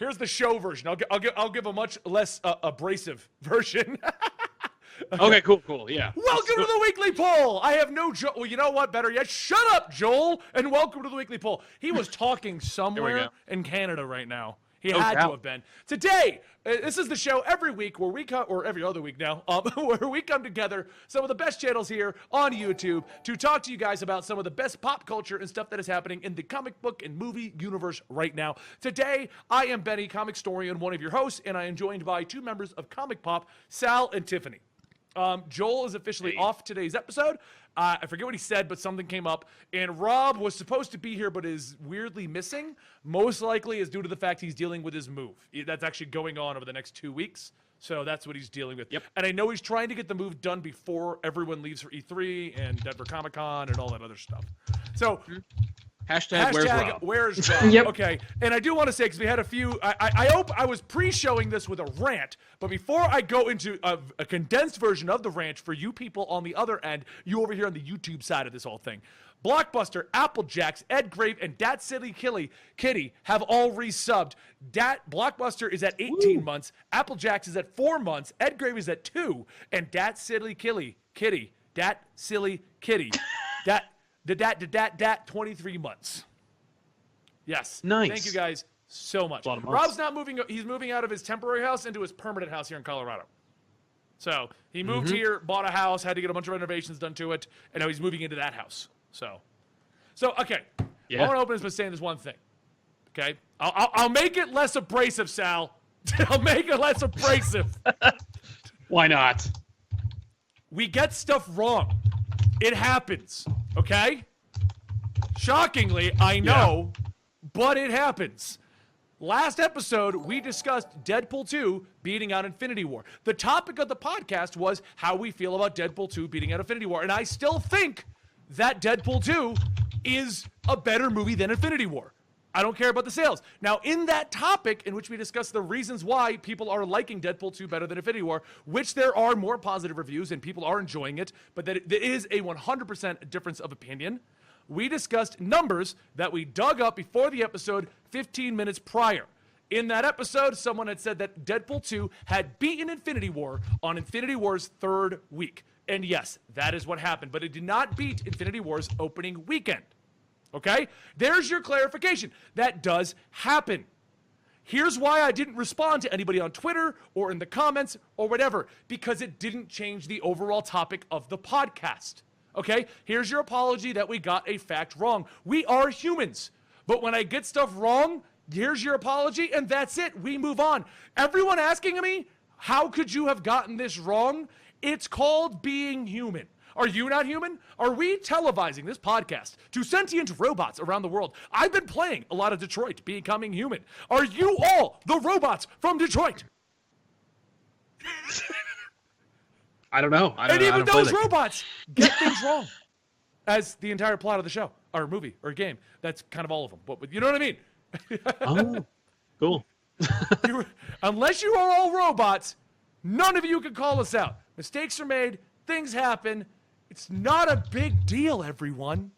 Here's the show version. I'll give a much less abrasive version. Okay, cool. Yeah. Welcome to the weekly poll. I have no Joel. Well, you know what? Better yet, shut up, Joel, and welcome to the weekly poll. He was talking somewhere in Canada right now. He had to have been. Today, this is the show every week where we come, or every other week now, where we come together, some of the best channels here on YouTube, to talk to you guys about some of the best pop culture and stuff that is happening in the comic book and movie universe right now. Today, I am Benny, Comicstorian, one of your hosts, and I am joined by two members of Comic Pop, Sal and Tiffany. Joel is officially off today's episode. I forget what he said, but something came up. And Rob was supposed to be here, but is weirdly missing. Most likely is due to the fact he's dealing with his move. That's actually going on over the next 2 weeks. So that's what he's dealing with. Yep. And I know he's trying to get the move done before everyone leaves for E3 and Denver Comic Con and all that other stuff. So... Hashtag where's Rob? Yep. Okay, and I do want to say, because we had a few, I hope I was pre-showing this with a rant, but before I go into a condensed version of the rant for you people on the other end, you over here on the YouTube side of this whole thing, Blockbuster, Applejacks, Ed Grave, and Dat Silly Kitty have all resubbed. Blockbuster is at 18 months, Applejacks is at 4 months, Ed Grave is at 2, and Dat Silly Kitty, Dat 23 months. Yes. Nice. Thank you guys so much. Rob's not moving. He's moving out of his temporary house into his permanent house here in Colorado. So he moved here, bought a house, had to get a bunch of renovations done to it, and now he's moving into that house. So okay. Yeah. I want to open this by saying this one thing. Okay. I'll make it less abrasive, Sal. I'll make it less abrasive. Why not? We get stuff wrong. It happens, okay? Shockingly, I know, but it happens. Last episode, we discussed Deadpool 2 beating out Infinity War. The topic of the podcast was how we feel about Deadpool 2 beating out Infinity War, and I still think that Deadpool 2 is a better movie than Infinity War. I don't care about the sales. Now, in that topic in which we discuss the reasons why people are liking Deadpool 2 better than Infinity War, which there are more positive reviews and people are enjoying it, but that it is a 100% difference of opinion, we discussed numbers that we dug up before the episode 15 minutes prior. In that episode, someone had said that Deadpool 2 had beaten Infinity War on Infinity War's third week. And yes, that is what happened, but it did not beat Infinity War's opening weekend. Okay? There's your clarification. That does happen. Here's why I didn't respond to anybody on Twitter or in the comments or whatever, because it didn't change the overall topic of the podcast. Okay? Here's your apology that we got a fact wrong. We are humans. But when I get stuff wrong, here's your apology, and that's it. We move on. Everyone asking me, how could you have gotten this wrong? It's called being human. Are you not human? Are we televising this podcast to sentient robots around the world? I've been playing a lot of Detroit, Becoming Human. Are you all the robots from Detroit? I don't know. And even those robots get things wrong. As the entire plot of the show, or movie, or game. That's kind of all of them. But you know what I mean? Oh, cool. Unless you are all robots, none of you can call us out. Mistakes are made. Things happen. It's not a big deal, everyone.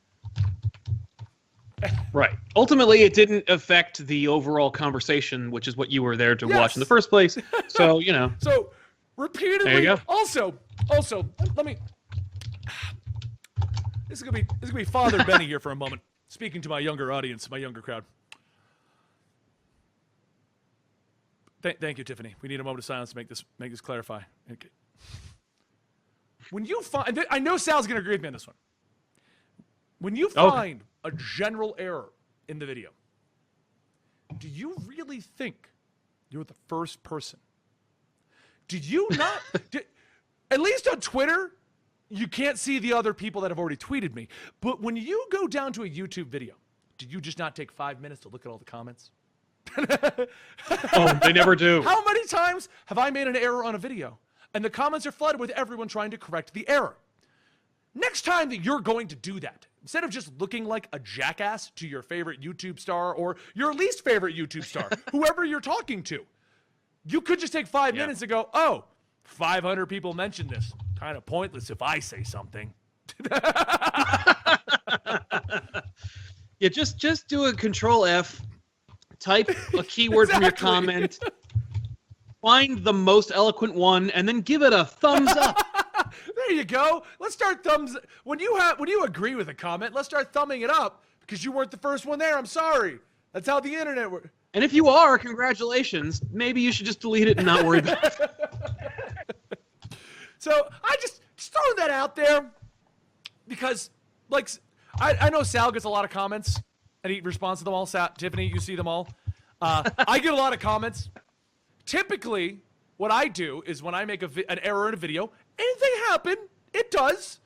Right. Ultimately, it didn't affect the overall conversation, which is what you were there to watch in the first place. So, you know. So, repeatedly. There you go. Also, let me. This is gonna be Father Benny here for a moment, speaking to my younger audience, my younger crowd. Thank you, Tiffany. We need a moment of silence to make this clarify. Okay. When you find, I know Sal's going to agree with me on this one. When you find a general error in the video, do you really think you're the first person? Do you not? At least on Twitter, you can't see the other people that have already tweeted me. But when you go down to a YouTube video, do you just not take 5 minutes to look at all the comments? Oh, they never do. How many times have I made an error on a video? And the comments are flooded with everyone trying to correct the error. Next time that you're going to do that, instead of just looking like a jackass to your favorite YouTube star or your least favorite YouTube star, whoever you're talking to, you could just take 5 minutes and go, oh, 500 people mentioned this. Kind of pointless if I say something. Yeah, just do a Control F type a keyword from your Exactly. comment, find the most eloquent one, and then give it a thumbs up. There you go. Let's start thumbs. When you agree with a comment, let's start thumbing it up because you weren't the first one there. I'm sorry. That's how the internet works. And if you are, congratulations. Maybe you should just delete it and not worry about it. So I just throwing that out there because, like, I know Sal gets a lot of comments and he responds to them all. Tiffany, you see them all. I get a lot of comments. Typically, what I do is when I make an error in a video, anything happen, it does.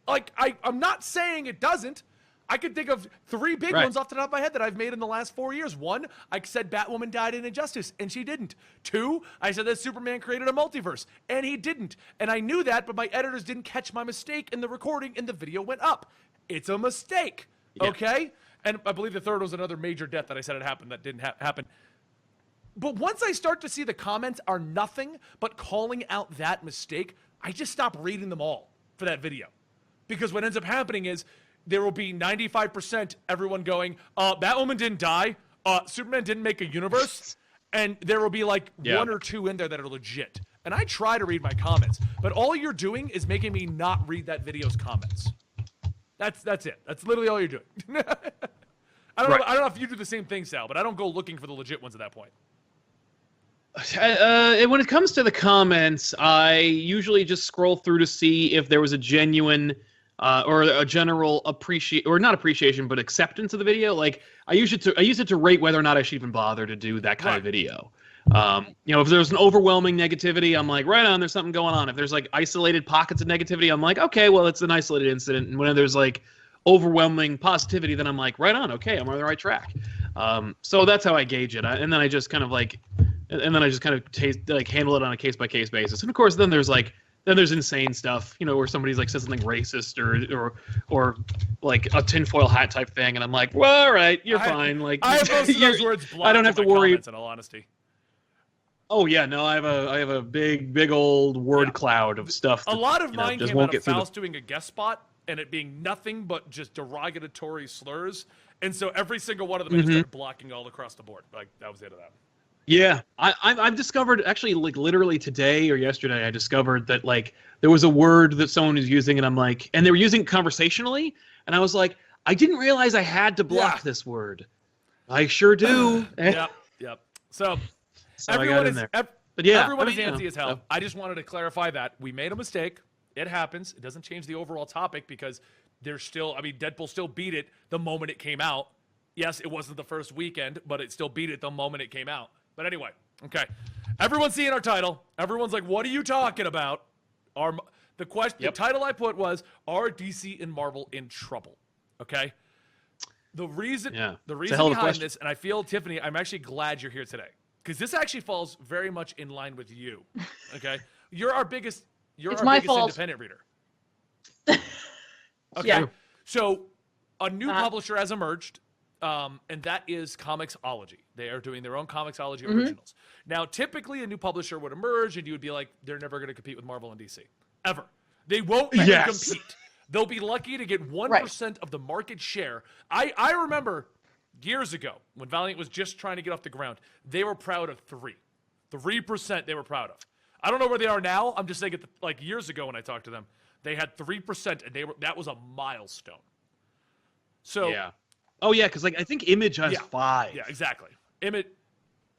Like, I'm not saying it doesn't. I could think of 3 big ones off the top of my head that I've made in the last 4 years. 1, I said Batwoman died in Injustice, and she didn't. 2, I said that Superman created a multiverse, and he didn't. And I knew that, but my editors didn't catch my mistake in the recording, and the video went up. It's a mistake, okay? And I believe the 3rd was another major death that I said had happened that didn't happen. But once I start to see the comments are nothing but calling out that mistake, I just stop reading them all for that video. Because what ends up happening is there will be 95% everyone going, Batwoman didn't die, Superman didn't make a universe, and there will be like 1 or 2 in there that are legit. And I try to read my comments, but all you're doing is making me not read that video's comments. That's it. That's literally all you're doing. I don't know if you do the same thing, Sal, but I don't go looking for the legit ones at that point. When it comes to the comments, I usually just scroll through to see if there was a genuine or a general appreciation, but acceptance of the video. Like I use it to rate whether or not I should even bother to do that kind of video. If there's an overwhelming negativity, I'm like, right on, there's something going on. If there's like isolated pockets of negativity, I'm like, okay, well, it's an isolated incident. And when there's like overwhelming positivity, then I'm like, right on, okay, I'm on the right track. So that's how I gauge it. And then I just kind of handle it on a case by case basis. And of course, then there's insane stuff, where somebody's like says something racist or like a tinfoil hat type thing, and I'm like, well, all right, you're fine. Like I have most of those words blocked. I don't have to worry. In all honesty. Oh yeah, no, I have a big old word cloud of stuff. A lot of mine just came won't out of get through Faust doing a guest spot and it being nothing but just derogatory slurs, and so every single one of them I just started blocking all across the board. Like that was the end of that. Yeah, I've discovered actually, like literally today or yesterday, I discovered that like there was a word that someone was using, and I'm like, and they were using it conversationally, and I was like, I didn't realize I had to block this word. I sure do. Yep. So everyone is everyone is antsy as hell. I just wanted to clarify that we made a mistake. It happens. It doesn't change the overall topic because there's still, Deadpool still beat it the moment it came out. Yes, it wasn't the first weekend, but it still beat it the moment it came out. But anyway, okay. Everyone's seeing our title. Everyone's like, what are you talking about? The title I put was, are DC and Marvel in trouble? Okay? The reason behind this, and I feel, Tiffany, I'm actually glad you're here today. Because this actually falls very much in line with you. Okay? You're our biggest independent reader. Okay. Yeah. So a new publisher has emerged, and that is Comixology. They are doing their own Comixology Originals. Now, typically a new publisher would emerge, and you would be like, they're never going to compete with Marvel and DC. Ever. They won't even compete. They'll be lucky to get 1% of the market share. I remember years ago when Valiant was just trying to get off the ground, they were proud of 3% they were proud of. I don't know where they are now. I'm just saying, like years ago when I talked to them, they had 3%, and that was a milestone. So yeah. Oh yeah, because like I think Image has 5. Yeah, exactly. Image,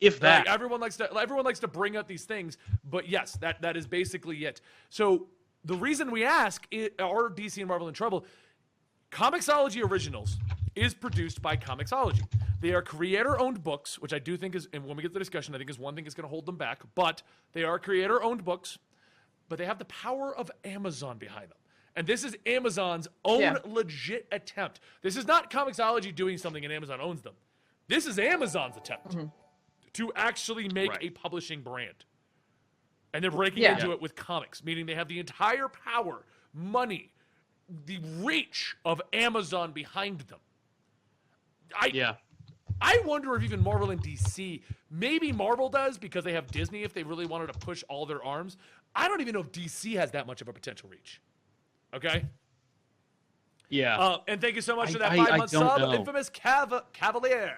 if that. Like, everyone likes to bring up these things, but yes, that is basically it. So the reason we ask, are DC and Marvel in trouble? Comixology Originals is produced by Comixology. They are creator-owned books, which I do think is, and when we get to the discussion, I think is one thing that's going to hold them back. But they are creator-owned books, but they have the power of Amazon behind them. And this is Amazon's own legit attempt. This is not Comixology doing something and Amazon owns them. This is Amazon's attempt to actually make a publishing brand. And they're breaking into it with comics, meaning they have the entire power, money, the reach of Amazon behind them. I wonder if even Marvel and DC, maybe Marvel does because they have Disney if they really wanted to push all their arms. I don't even know if DC has that much of a potential reach. Okay? Yeah. And thank you so much for that 5-month sub, Infamous Cavalier.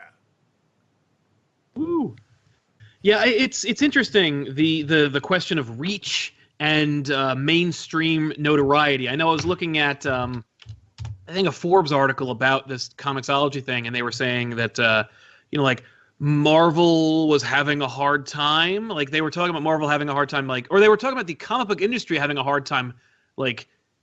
Woo. Yeah, it's interesting, the question of reach and mainstream notoriety. I know I was looking at I think a Forbes article about this Comixology thing, and they were saying that like Marvel was having a hard time. Like they were talking about Marvel having a hard time, or they were talking about the comic book industry having a hard time,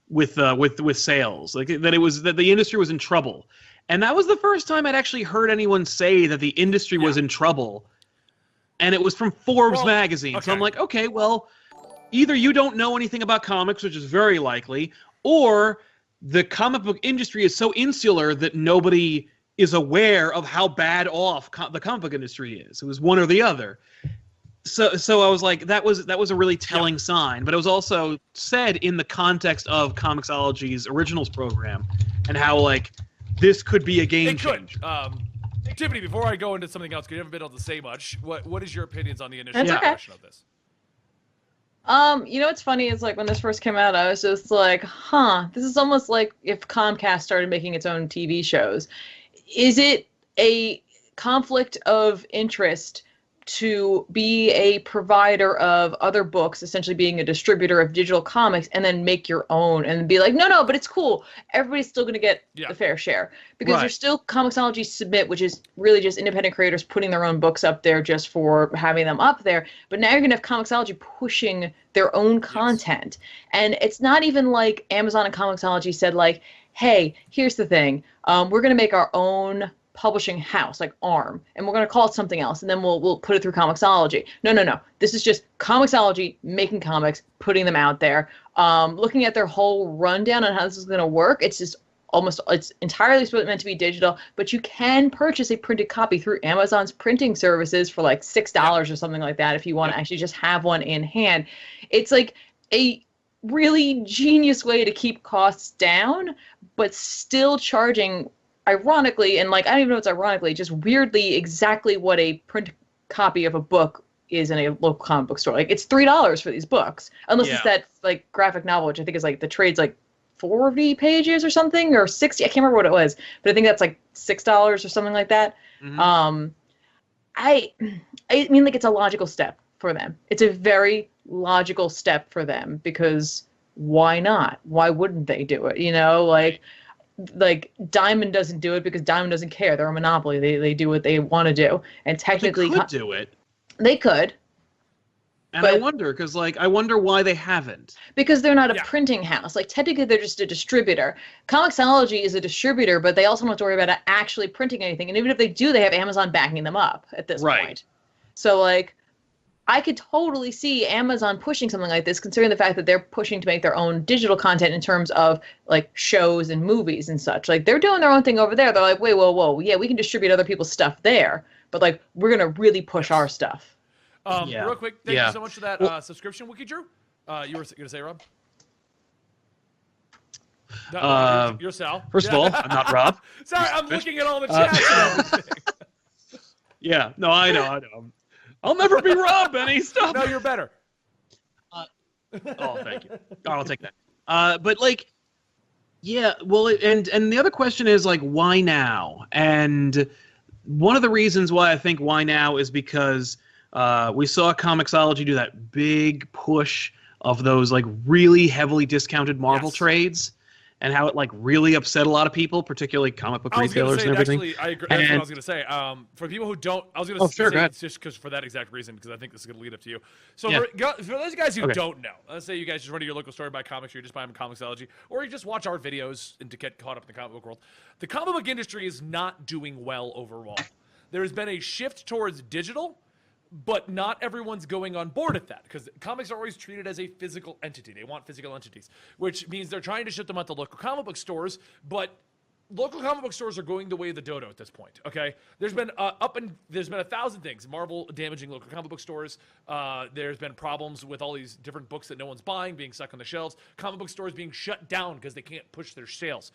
with sales. Like that the industry was in trouble. And that was the first time I'd actually heard anyone say that the industry was in trouble. And it was from Forbes magazine. Okay. So I'm like, okay, well, either you don't know anything about comics, which is very likely, or the comic book industry is so insular that nobody is aware of how bad off the comic book industry is. It was one or the other. So I was like, that was a really telling sign. But it was also said in the context of Comixology's Originals program and how, this could be a game changer. Tiffany, before I go into something else, because you haven't been able to say much, what is your opinions on the initial impression of this? What's funny is when this first came out, I was just like, this is almost like if Comcast started making its own TV shows. Is it a conflict of interest to be a provider of other books, essentially being a distributor of digital comics, and then make your own and be like, no, but it's cool. Everybody's still going to get the fair share. Because there's still Comixology Submit, which is really just independent creators putting their own books up there just for having them up there. But now you're going to have Comixology pushing their own content. And it's not even like Amazon and Comixology said, hey, here's the thing. We're going to make our own publishing house, like ARM, and we're going to call it something else, and then we'll put it through Comixology. No. This is just Comixology making comics, putting them out there. Looking at their whole rundown on how this is going to work, it's just it's entirely meant to be digital, but you can purchase a printed copy through Amazon's printing services for $6 or something like that if you want to actually just have one in hand. It's a really genius way to keep costs down, but still charging, ironically, and I don't even know it's ironically, just weirdly exactly what a print copy of a book is in a local comic book store. It's $3 for these books, unless it's that graphic novel, which I think is the trade's 40 pages or something, or 60. I can't remember what it was, but I think that's $6 or something like that. Mm-hmm. I mean, it's a logical step for them. It's a very logical step for them, because why not? Why wouldn't they do it? Diamond doesn't do it because Diamond doesn't care. They're a monopoly. They do what they want to do. And technically, they could do it. They could. And I wonder, because I wonder why they haven't. Because they're not a printing house. Technically, they're just a distributor. Comixology is a distributor, but they also don't have to worry about actually printing anything. And even if they do, they have Amazon backing them up at this point. So, I could totally see Amazon pushing something like this, considering the fact that they're pushing to make their own digital content in terms of shows and movies and such. They're doing their own thing over there. They're like, wait, whoa, yeah, we can distribute other people's stuff there, but we're gonna really push our stuff. Real quick, thank you so much for that subscription, Wiki Drew. You were gonna say, Rob? No, you're Sal. First of all, I'm not Rob. Sorry, I'm looking at all the chats and everything. Yeah, no, I know. I'll never be Rob, Benny. Stop. No, you're better. Thank you. I'll take that. But and the other question is why now? And one of the reasons why I think why now is because we saw Comixology do that big push of those really heavily discounted Marvel trades, and how it really upset a lot of people, particularly comic book retailers and everything. Actually, I agree. That's what I was going to say. For people who don't, I was going to say it's just because for that exact reason, because I think this is going to lead up to you. So for those guys who don't know, let's say you guys just run to your local store and buy comics, or you just buy them in Comixology, or you just watch our videos and to get caught up in the comic book world. The comic book industry is not doing well overall. There has been a shift towards digital, but not everyone's going on board at that, because comics are always treated as a physical entity. They want physical entities, which means they're trying to ship them out to local comic book stores, but local comic book stores are going the way of the dodo at this point, okay? There's been there's been 1,000 things. Marvel damaging local comic book stores. There's been problems with all these different books that no one's buying, being stuck on the shelves. Comic book stores being shut down because they can't push their sales.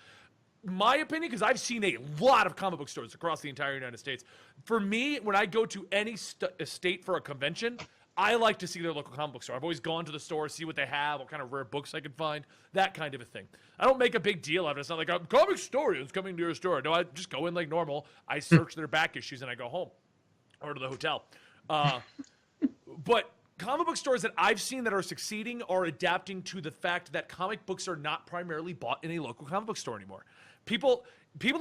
My opinion, because I've seen a lot of comic book stores across the entire United States. For me, when I go to any state for a convention, I like to see their local comic book store. I've always gone to the store, see what they have, what kind of rare books I can find, that kind of a thing. I don't make a big deal out of it. It's not like I'm Comicstorian's coming to your store. No, I just go in like normal. I search their back issues and I go home. or to the hotel. But comic book stores that I've seen that are succeeding are adapting to the fact that comic books are not primarily bought in a local comic book store anymore. People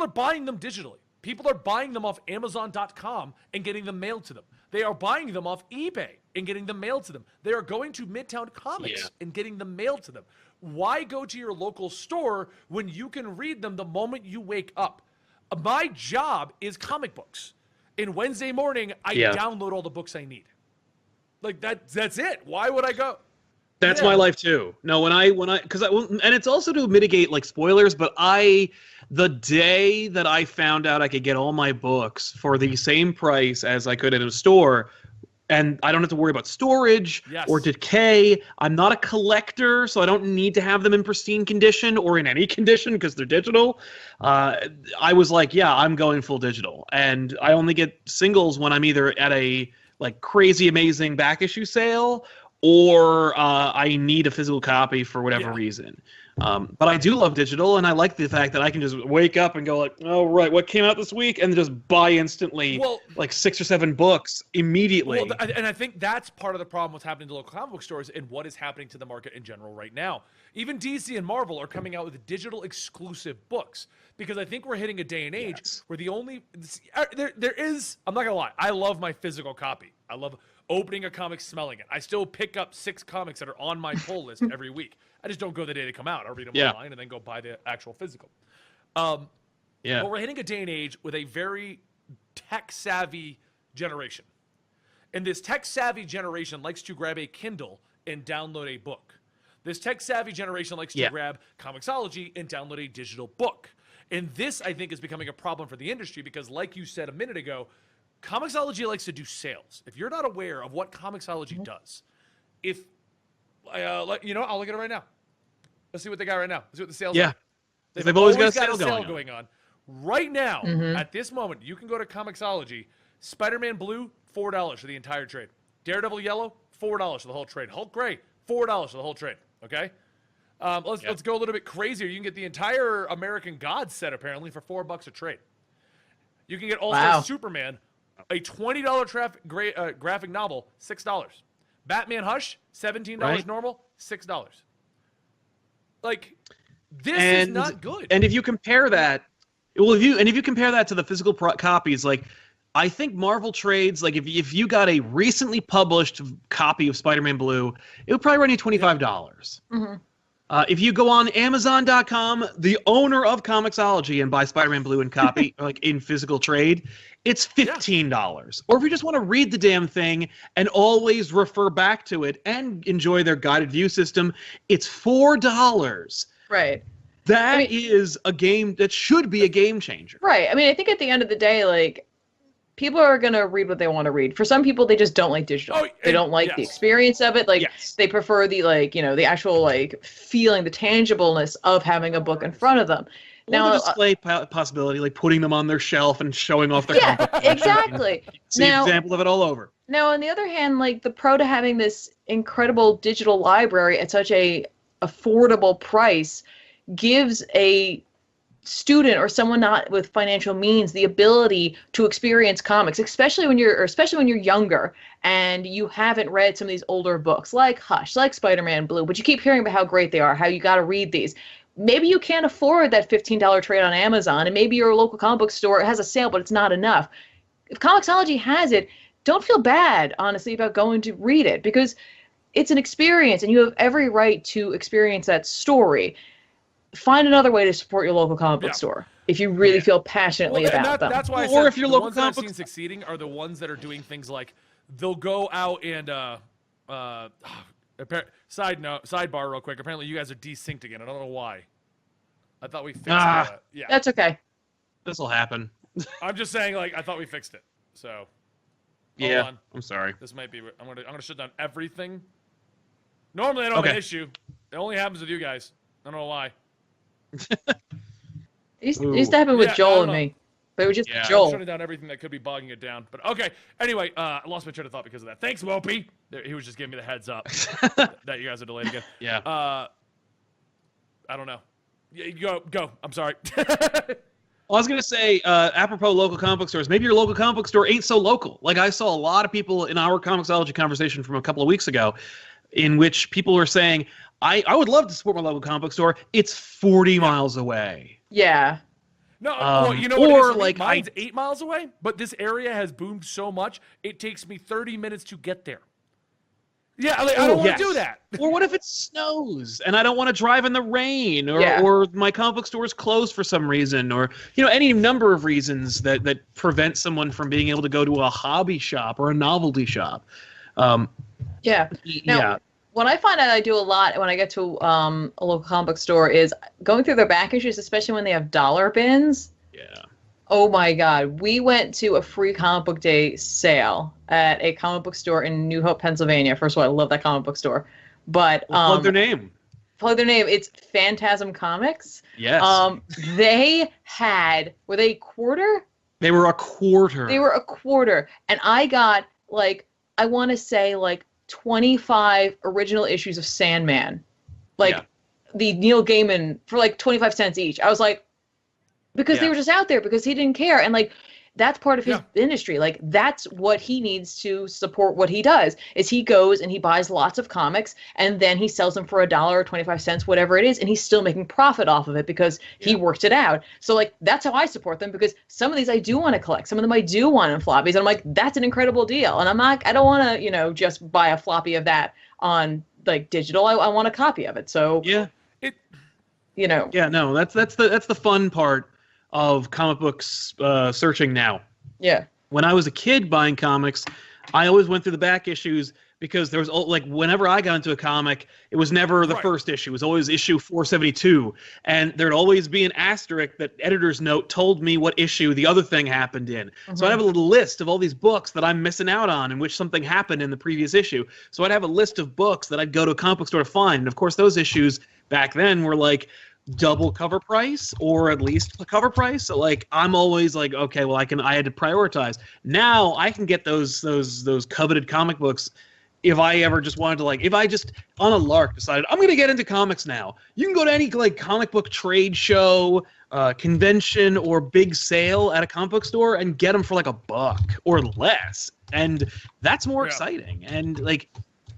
are buying them digitally. People are buying them off Amazon.com and getting them mailed to them. They are buying them off eBay and getting them mailed to them. They are going to Midtown Comics and getting them mailed to them. Why go to your local store when you can read them the moment you wake up? My job is comic books. And Wednesday morning, I download all the books I need. Like that's it. Why would I go? That's my life too. No, and it's also to mitigate like spoilers, but the day that I found out I could get all my books for the same price as I could at a store, and I don't have to worry about storage or decay. I'm not a collector, so I don't need to have them in pristine condition or in any condition because they're digital. I was like, yeah, I'm going full digital. And I only get singles when I'm either at a like crazy amazing back issue sale or I need a physical copy for whatever reason. But I do love digital, and I like the fact that I can just wake up and go like, oh, right, what came out this week? And just buy instantly like 6 or 7 books immediately. Well, and I think that's part of the problem what's happening to local comic book stores and what is happening to the market in general right now. Even DC and Marvel are coming out with digital exclusive books because I think we're hitting a day and age where the only there is, I'm not going to lie, I love my physical copy. I love opening a comic, smelling it. I still pick up 6 comics that are on my pull list every week. I just don't go the day they come out. I'll read them online and then go buy the actual physical. But we're hitting a day and age with a very tech-savvy generation. And this tech-savvy generation likes to grab a Kindle and download a book. This tech-savvy generation likes to grab Comixology and download a digital book. And this, I think, is becoming a problem for the industry because, like you said a minute ago, Comixology likes to do sales. If you're not aware of what Comixology does, I'll look at it right now. Let's see what they got right now. Let's see what the sales are. They've always got a sale going on. Right now, at this moment, you can go to Comixology. Spider-Man Blue, $4 for the entire trade. Daredevil Yellow, $4 for the whole trade. Hulk Gray, $4 for the whole trade. Okay? Let's go a little bit crazier. You can get the entire American Gods set, apparently, for $4 a trade. You can get All-Star Superman, a $20 graphic novel, $6. Batman Hush, $17 normal, $6. Like, this is not good. And if you compare that, if you compare that to the physical copies, like, I think Marvel trades, like, if you got a recently published copy of Spider-Man Blue, it would probably run you $25. If you go on Amazon.com, the owner of Comixology, and buy Spider-Man Blue and copy, like in physical trade, it's $15. Or if you just want to read the damn thing and always refer back to it and enjoy their guided view system, it's $4. Right. That is a game that should be a game changer. Right. I mean, I think at the end of the day, like, people are going to read what they want to read. For some people, they just don't like digital. They don't like the experience of it. Like, they prefer the, like, you know, the actual, like, feeling, the tangibleness of having a book in front of them. Now, the display possibility, like putting them on their shelf and showing off their exactly. See an example of it all over. Now, on the other hand, like, the pro to having this incredible digital library at such a affordable price gives a student or someone not with financial means the ability to experience comics, especially when you're younger and you haven't read some of these older books like Hush, like Spider-Man Blue, but you keep hearing about how great they are, how you got to read these. Maybe you can't afford that $15 trade on Amazon, and maybe your local comic book store has a sale, but it's not enough. If Comixology has it, don't feel bad, honestly, about going to read it, because it's an experience, and you have every right to experience that story. Find another way to support your local comic book store if you really feel passionately about them. That's why I said, if your local ones that I've seen succeeding are the ones that are doing things like they'll go out and sidebar real quick. Apparently, you guys are desynced again. I don't know why. I thought we fixed that. Yeah, that's okay. This will happen. I'm just saying, like, I thought we fixed it. So, hold on. I'm sorry. This might be. I'm gonna shut down everything. Normally, I don't have an issue. It only happens with you guys. I don't know why. It used to happen with Joel and me, but it was just Joel. I'm shutting down everything that could be bogging it down. But okay. Anyway, I lost my train of thought because of that. Thanks, Mopey. He was just giving me the heads up that you guys are delayed again. Yeah. I don't know. Yeah, go. I'm sorry. Well, I was gonna say, apropos local comic book stores, maybe your local comic book store ain't so local. Like I saw a lot of people in our Comixology conversation from a couple of weeks ago, in which people were saying, I would love to support my local comic book store. It's 40 miles away. Yeah. No, well, you know what it is for me? Mine's 8 miles away, but this area has boomed so much, it takes me 30 minutes to get there. Yeah, like, I don't want to do that. Or what if it snows and I don't want to drive in the rain, or my comic book store is closed for some reason, or any number of reasons that prevent someone from being able to go to a hobby shop or a novelty shop. Now, what I find out I do a lot when I get to a local comic book store is going through their back issues, especially when they have dollar bins. Yeah. Oh my God. We went to a free comic book day sale at a comic book store in New Hope, Pennsylvania. First of all, I love that comic book store. But plug their name. It's Phantasm Comics. Yes. They were they a quarter? They were a quarter. They were a quarter. And I got I want to say 25 original issues of Sandman. The Neil Gaiman for 25 cents each. I was like, because they were just out there because he didn't care. And that's part of his industry. That's what he needs to support what he does is he goes and he buys lots of comics and then he sells them for $1 or 25 cents, whatever it is. And he's still making profit off of it because he worked it out. So that's how I support them, because some of these I do want to collect. Some of them I do want in floppies. And I'm like, that's an incredible deal. And I don't want to, just buy a floppy of that on digital. I want a copy of it. So that's the fun part of comic books searching now. Yeah. When I was a kid buying comics, I always went through the back issues because there was whenever I got into a comic, it was never the first issue. It was always issue 472. And there'd always be an asterisk that editor's note told me what issue the other thing happened in. Mm-hmm. So I'd have a little list of all these books that I'm missing out on in which something happened in the previous issue. So I'd have a list of books that I'd go to a comic book store to find. And of course, those issues back then were double cover price or at least cover price. So I'm always okay, well I had to prioritize. Now I can get those coveted comic books if I ever just wanted to if I just on a lark decided I'm going to get into comics now. You can go to any comic book trade show, convention or big sale at a comic book store and get them for $1 or less. And that's more exciting. And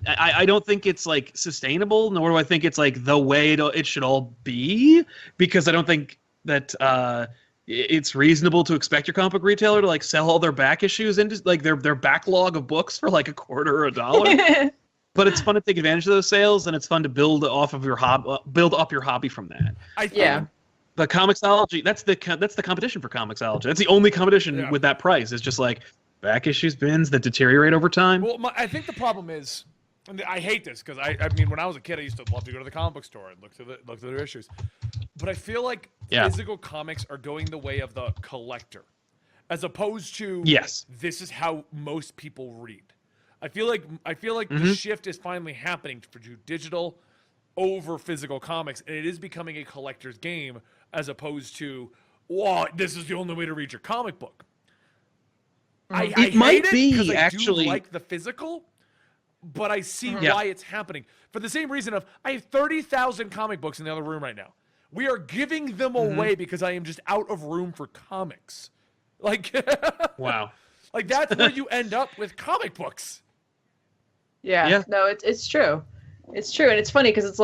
I don't think it's sustainable, nor do I think it's the way it should all be, because I don't think that it's reasonable to expect your comic book retailer to sell all their back issues into their backlog of books for $1 or $1. But it's fun to take advantage of those sales, and it's fun to build up your hobby from that. The Comixology, that's the competition for Comixology. That's the only competition with that price. It's just back issues bins that deteriorate over time. Well, I think the problem is, and I hate this because I mean, when I was a kid, I used to love to go to the comic book store and look through their issues. But I feel like physical comics are going the way of the collector, as opposed to this is how most people read. I feel like the shift is finally happening to digital over physical comics, and it is becoming a collector's game as opposed to, this is the only way to read your comic book. I hate it because I do like the physical. But I see why it's happening. For the same reason I have 30,000 comic books in the other room right now. We are giving them away because I am just out of room for comics. Wow. That's where you end up with comic books. Yeah. No, it's true. It's true. And it's funny because it's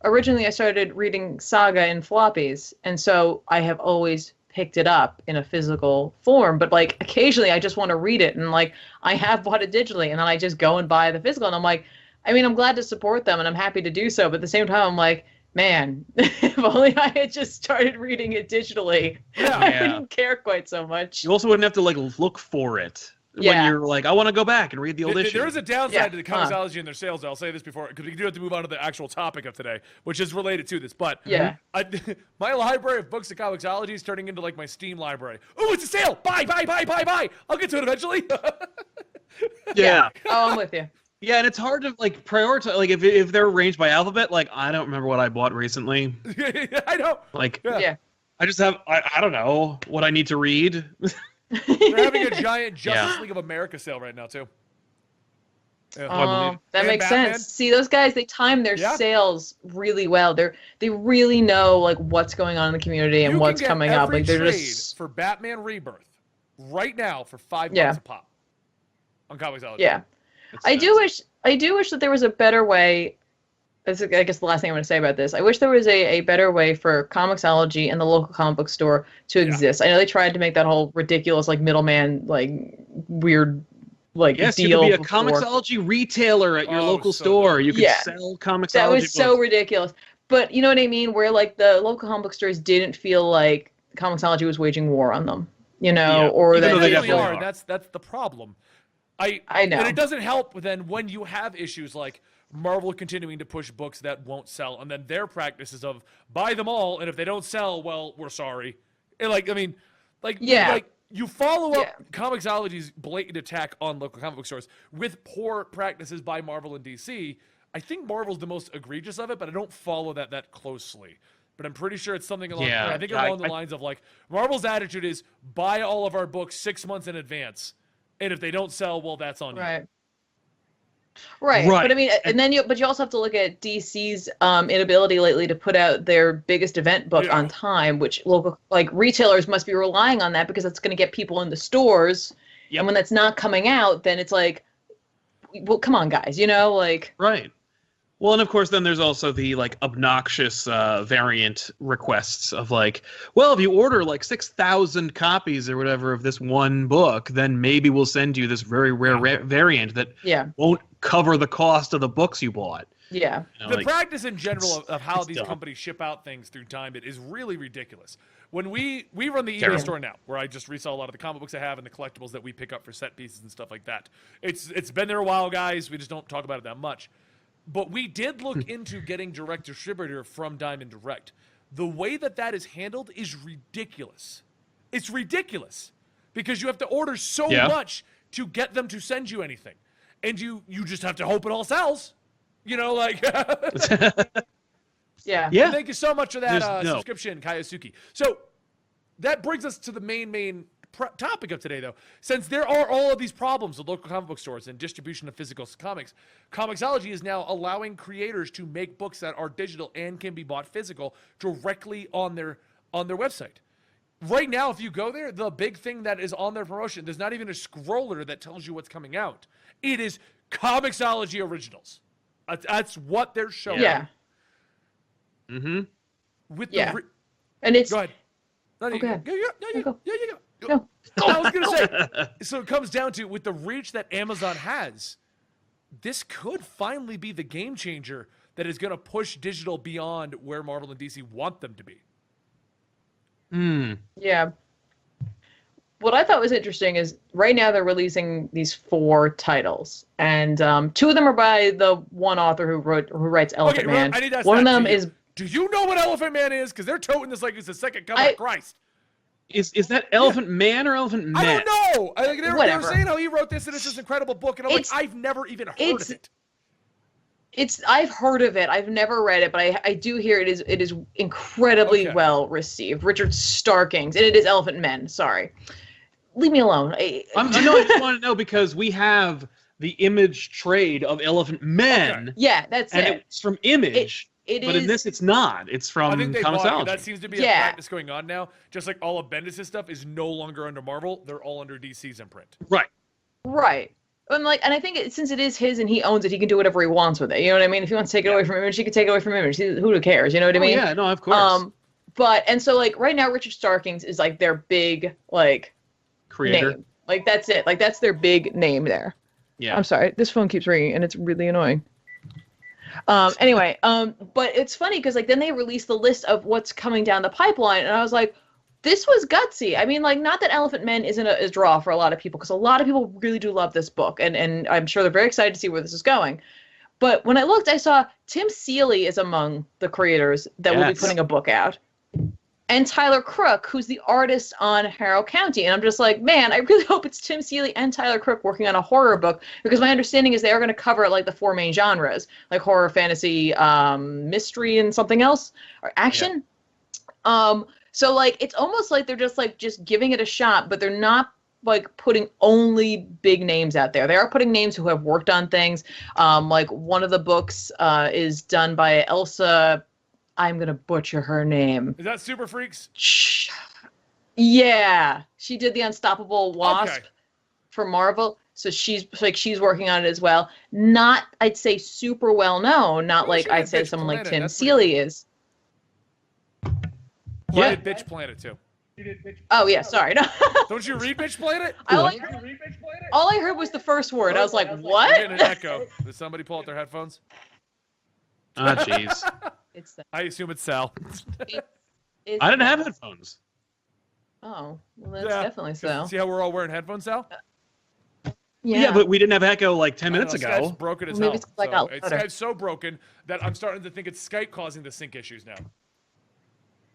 originally I started reading Saga in floppies. And so I have always picked it up in a physical form, but occasionally I just want to read it, and I have bought it digitally, and then I just go and buy the physical, and I'm glad to support them and I'm happy to do so, but at the same time I'm man, if only I had just started reading it digitally, I wouldn't care quite so much. You also wouldn't have to look for it. When you're I want to go back and read the old issue. There is a downside to the Comixology and their sales. I'll say this before, because we do have to move on to the actual topic of today, which is related to this. But my library of books at Comixology is turning into my Steam library. Oh, it's a sale! Buy! I'll get to it eventually. Yeah. Oh, I'm with you. Yeah, and it's hard to prioritize. If they're arranged by alphabet, I don't remember what I bought recently. I know. I just have I don't know what I need to read. They're having a giant Justice League of America sale right now too. Yeah. Oh, that And makes Batman? sense. See, those guys, they time their Yeah. sales really well. They really know like what's going on in the community and You what's can get coming every up. Like they're trade just for Batman Rebirth right now for $5 Yeah. a pop on Comixology. yeah. It's I nuts. do wish that there was a better way. That's I guess the last thing I'm going to say about this. I wish there was a better way for Comixology and the local comic book store to Yeah. exist. I know they tried to make that whole ridiculous like middleman like weird like Yes, you deal could be a before. Comixology retailer at your Oh, local so store. good. You could Yeah. sell Comixology That was so books. ridiculous. But you know what I mean? Where like the local comic book stores didn't feel like Comixology was waging war on them, you know, Yeah, or even that though They they definitely definitely are. are. That's the problem. I know. And it doesn't help then when you have issues like Marvel continuing to push books that won't sell, and then their practices of buy them all, and if they don't sell, well, we're sorry. And Yeah. you follow up Yeah. Comixology's blatant attack on local comic book stores with poor practices by Marvel and DC. I think Marvel's the most egregious of it, but I don't follow that closely. But I'm pretty sure it's something along. Yeah. I think along the lines of like Marvel's attitude is buy all of our books 6 months in advance, and if they don't sell, well, that's on you. Right. Right. Right. But I mean, and then you also have to look at DC's inability lately to put out their biggest event book Yeah. on time, which local like retailers must be relying on that because that's going to get people in the stores. Yep. And when that's not coming out, then it's like, well, come on, guys, you know, like. Right. Well, and of course, then there's also the like obnoxious variant requests of like, well, if you order like 6,000 copies or whatever of this one book, then maybe we'll send you this very rare variant that Yeah. won't cover the cost of the books you bought. Yeah. You know, The like, practice in general of how it's these dumb. companies ship out things through time it is really ridiculous. When we run the eBay Terrible. store now, where I just resell a lot of the comic books I have and the collectibles that we pick up for set pieces and stuff like that. It's been there a while, guys. We just don't talk about it that much. But we did look into getting direct distributor from Diamond Direct. The way that is handled is ridiculous. It's ridiculous because you have to order so Yeah. much to get them to send you anything, and you just have to hope it all sells. You know, like. Yeah. Yeah. Thank you so much for that There's no- subscription, Kayosuke. So that brings us to the main topic of today, though. Since there are all of these problems with local comic book stores and distribution of physical comics, Comixology is now allowing creators to make books that are digital and can be bought physical directly on their website. Right now, if you go there, the big thing that is on their promotion, there's not even a scroller that tells you what's coming out. It is Comixology Originals. That's what they're showing. Yeah. Mm-hmm. With Yeah. the And it's. Go ahead. No, go ahead. No, you go. Yeah, you go. No. I was going to say, so it comes down to, with the reach that Amazon has, this could finally be the game changer that is going to push digital beyond where Marvel and DC want them to be. Yeah. What I thought was interesting is right now they're releasing these 4 titles, and 2 of them are by the one author who writes Elephant Man. I need to ask One of that them to you. is. Do you know what Elephant Man is? Because they're toting this like it's the second coming of Christ. Is that Elephant Man or Elephant Man? I don't know. They were Whatever. saying how he wrote this and it's this incredible book, and I'm like, I've never even heard of it. I've heard of it. I've never read it, but I do hear it is incredibly Okay. well received. Richard Starkings, and it is Elephant Men. Sorry, leave me alone. I just want to know because we have the Image trade of Elephant Men, Yeah, that's and it. it's from Image. It but is. in this, it's not. It's from I think they bought it. Comixology. That seems to be a Yeah. practice going on now. Just like all of Bendis' stuff is no longer under Marvel, they're all under DC's imprint. Right. Right. And I think since it is his and he owns it, he can do whatever he wants with it. You know what I mean? If he wants to take it away from Image, he can take it away from Image. Who cares? You know what I mean? Yeah, no, of course. And so right now, Richard Starkings is like their big Creator. name. Like that's it. Like that's their big name there. Yeah. I'm sorry, this phone keeps ringing and it's really annoying. Anyway, but it's funny because then they released the list of what's coming down the pipeline, and I was like, this was gutsy. I mean, not that Elephant Men isn't a draw for a lot of people, because a lot of people really do love this book, and I'm sure they're very excited to see where this is going. But when I looked, I saw Tim Seeley is among the creators that will be Yes. putting a book out. And Tyler Crook, who's the artist on Harrow County. And I'm just like, man, I really hope it's Tim Seeley and Tyler Crook working on a horror book, because my understanding is they are going to cover the 4 main genres, like horror, fantasy, mystery, and something else, or action. So it's almost like they're just giving it a shot, but they're not like putting only big names out there. They are putting names who have worked on things. Like one of the books is done by Elsa. I'm gonna butcher her name. Is that Super Freaks? Yeah, she did the Unstoppable Wasp Okay. for Marvel. So she's working on it as well. Not, I'd say, super well known. Not Oh, like she I'd did say Bitch someone like Planet. Tim That's pretty Seeley is. Yeah. Yeah. Did Bitch Planet too. Oh yeah, sorry. No. Don't you read Bitch Planet? all I heard was the first word. I was like, We're what? getting an echo. Did somebody pull out their headphones? Ah, jeez. It's I assume it's Sal. I didn't have headphones. Oh, well, that's Yeah. definitely so. See how we're all wearing headphones, Sal? Yeah, but we didn't have echo like 10 I don't minutes know, ago. Skype's broken as Maybe hell. it's like so out it's louder. Skype's so broken that I'm starting to think it's Skype causing the sync issues now.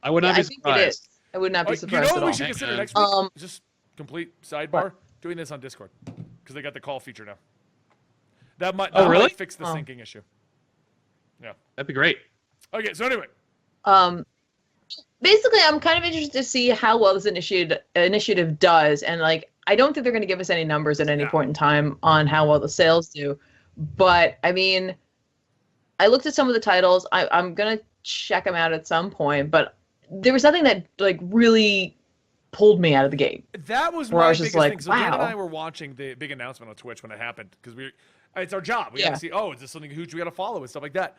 I would not Yeah, be I think it is. surprised. I would not be You surprised know at what all. we should consider next week? Just complete sidebar. What? Doing this on Discord because they got the call feature now. That might, Oh, that really? might fix the Oh. syncing issue. Yeah. That'd be great. Okay. So anyway, Basically, I'm kind of interested to see how well this initiative does, and like, I don't think they're going to give us any numbers at any No. point in time on how well the sales do. But I mean, I looked at some of the titles. I'm gonna check them out at some point, but there was nothing that like really pulled me out of the gate. that was Where I my was just biggest like, thing. So Dan and wow. I were watching the big announcement on Twitch when it happened because it's our job. We Yeah. got to see, oh, is this something huge we got to follow and stuff like that.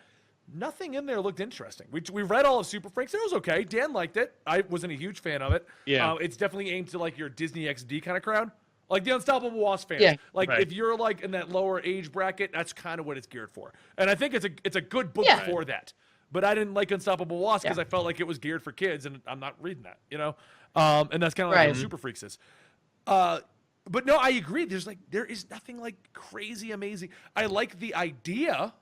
Nothing in there looked interesting. We read all of Super Freaks. It was okay. Dan liked it. I wasn't a huge fan of it. Yeah. It's definitely aimed to like your Disney XD kind of crowd. Like the Unstoppable Wasp fans. Yeah. Like Right. if you're like in that lower age bracket, that's kind of what it's geared for. And I think it's a good book Yeah. for that. But I didn't like Unstoppable Wasp because Yeah. I felt like it was geared for kids, and I'm not reading that, you know. And that's kind of like Right. what Super Freaks is. But no, I agree. There is nothing like crazy amazing. I like the idea,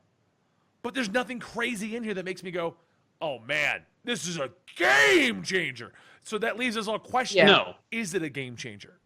but there's nothing crazy in here that makes me go, "Oh man, this is a game changer." So that leaves us all questioning: Yeah. No. Is it a game changer?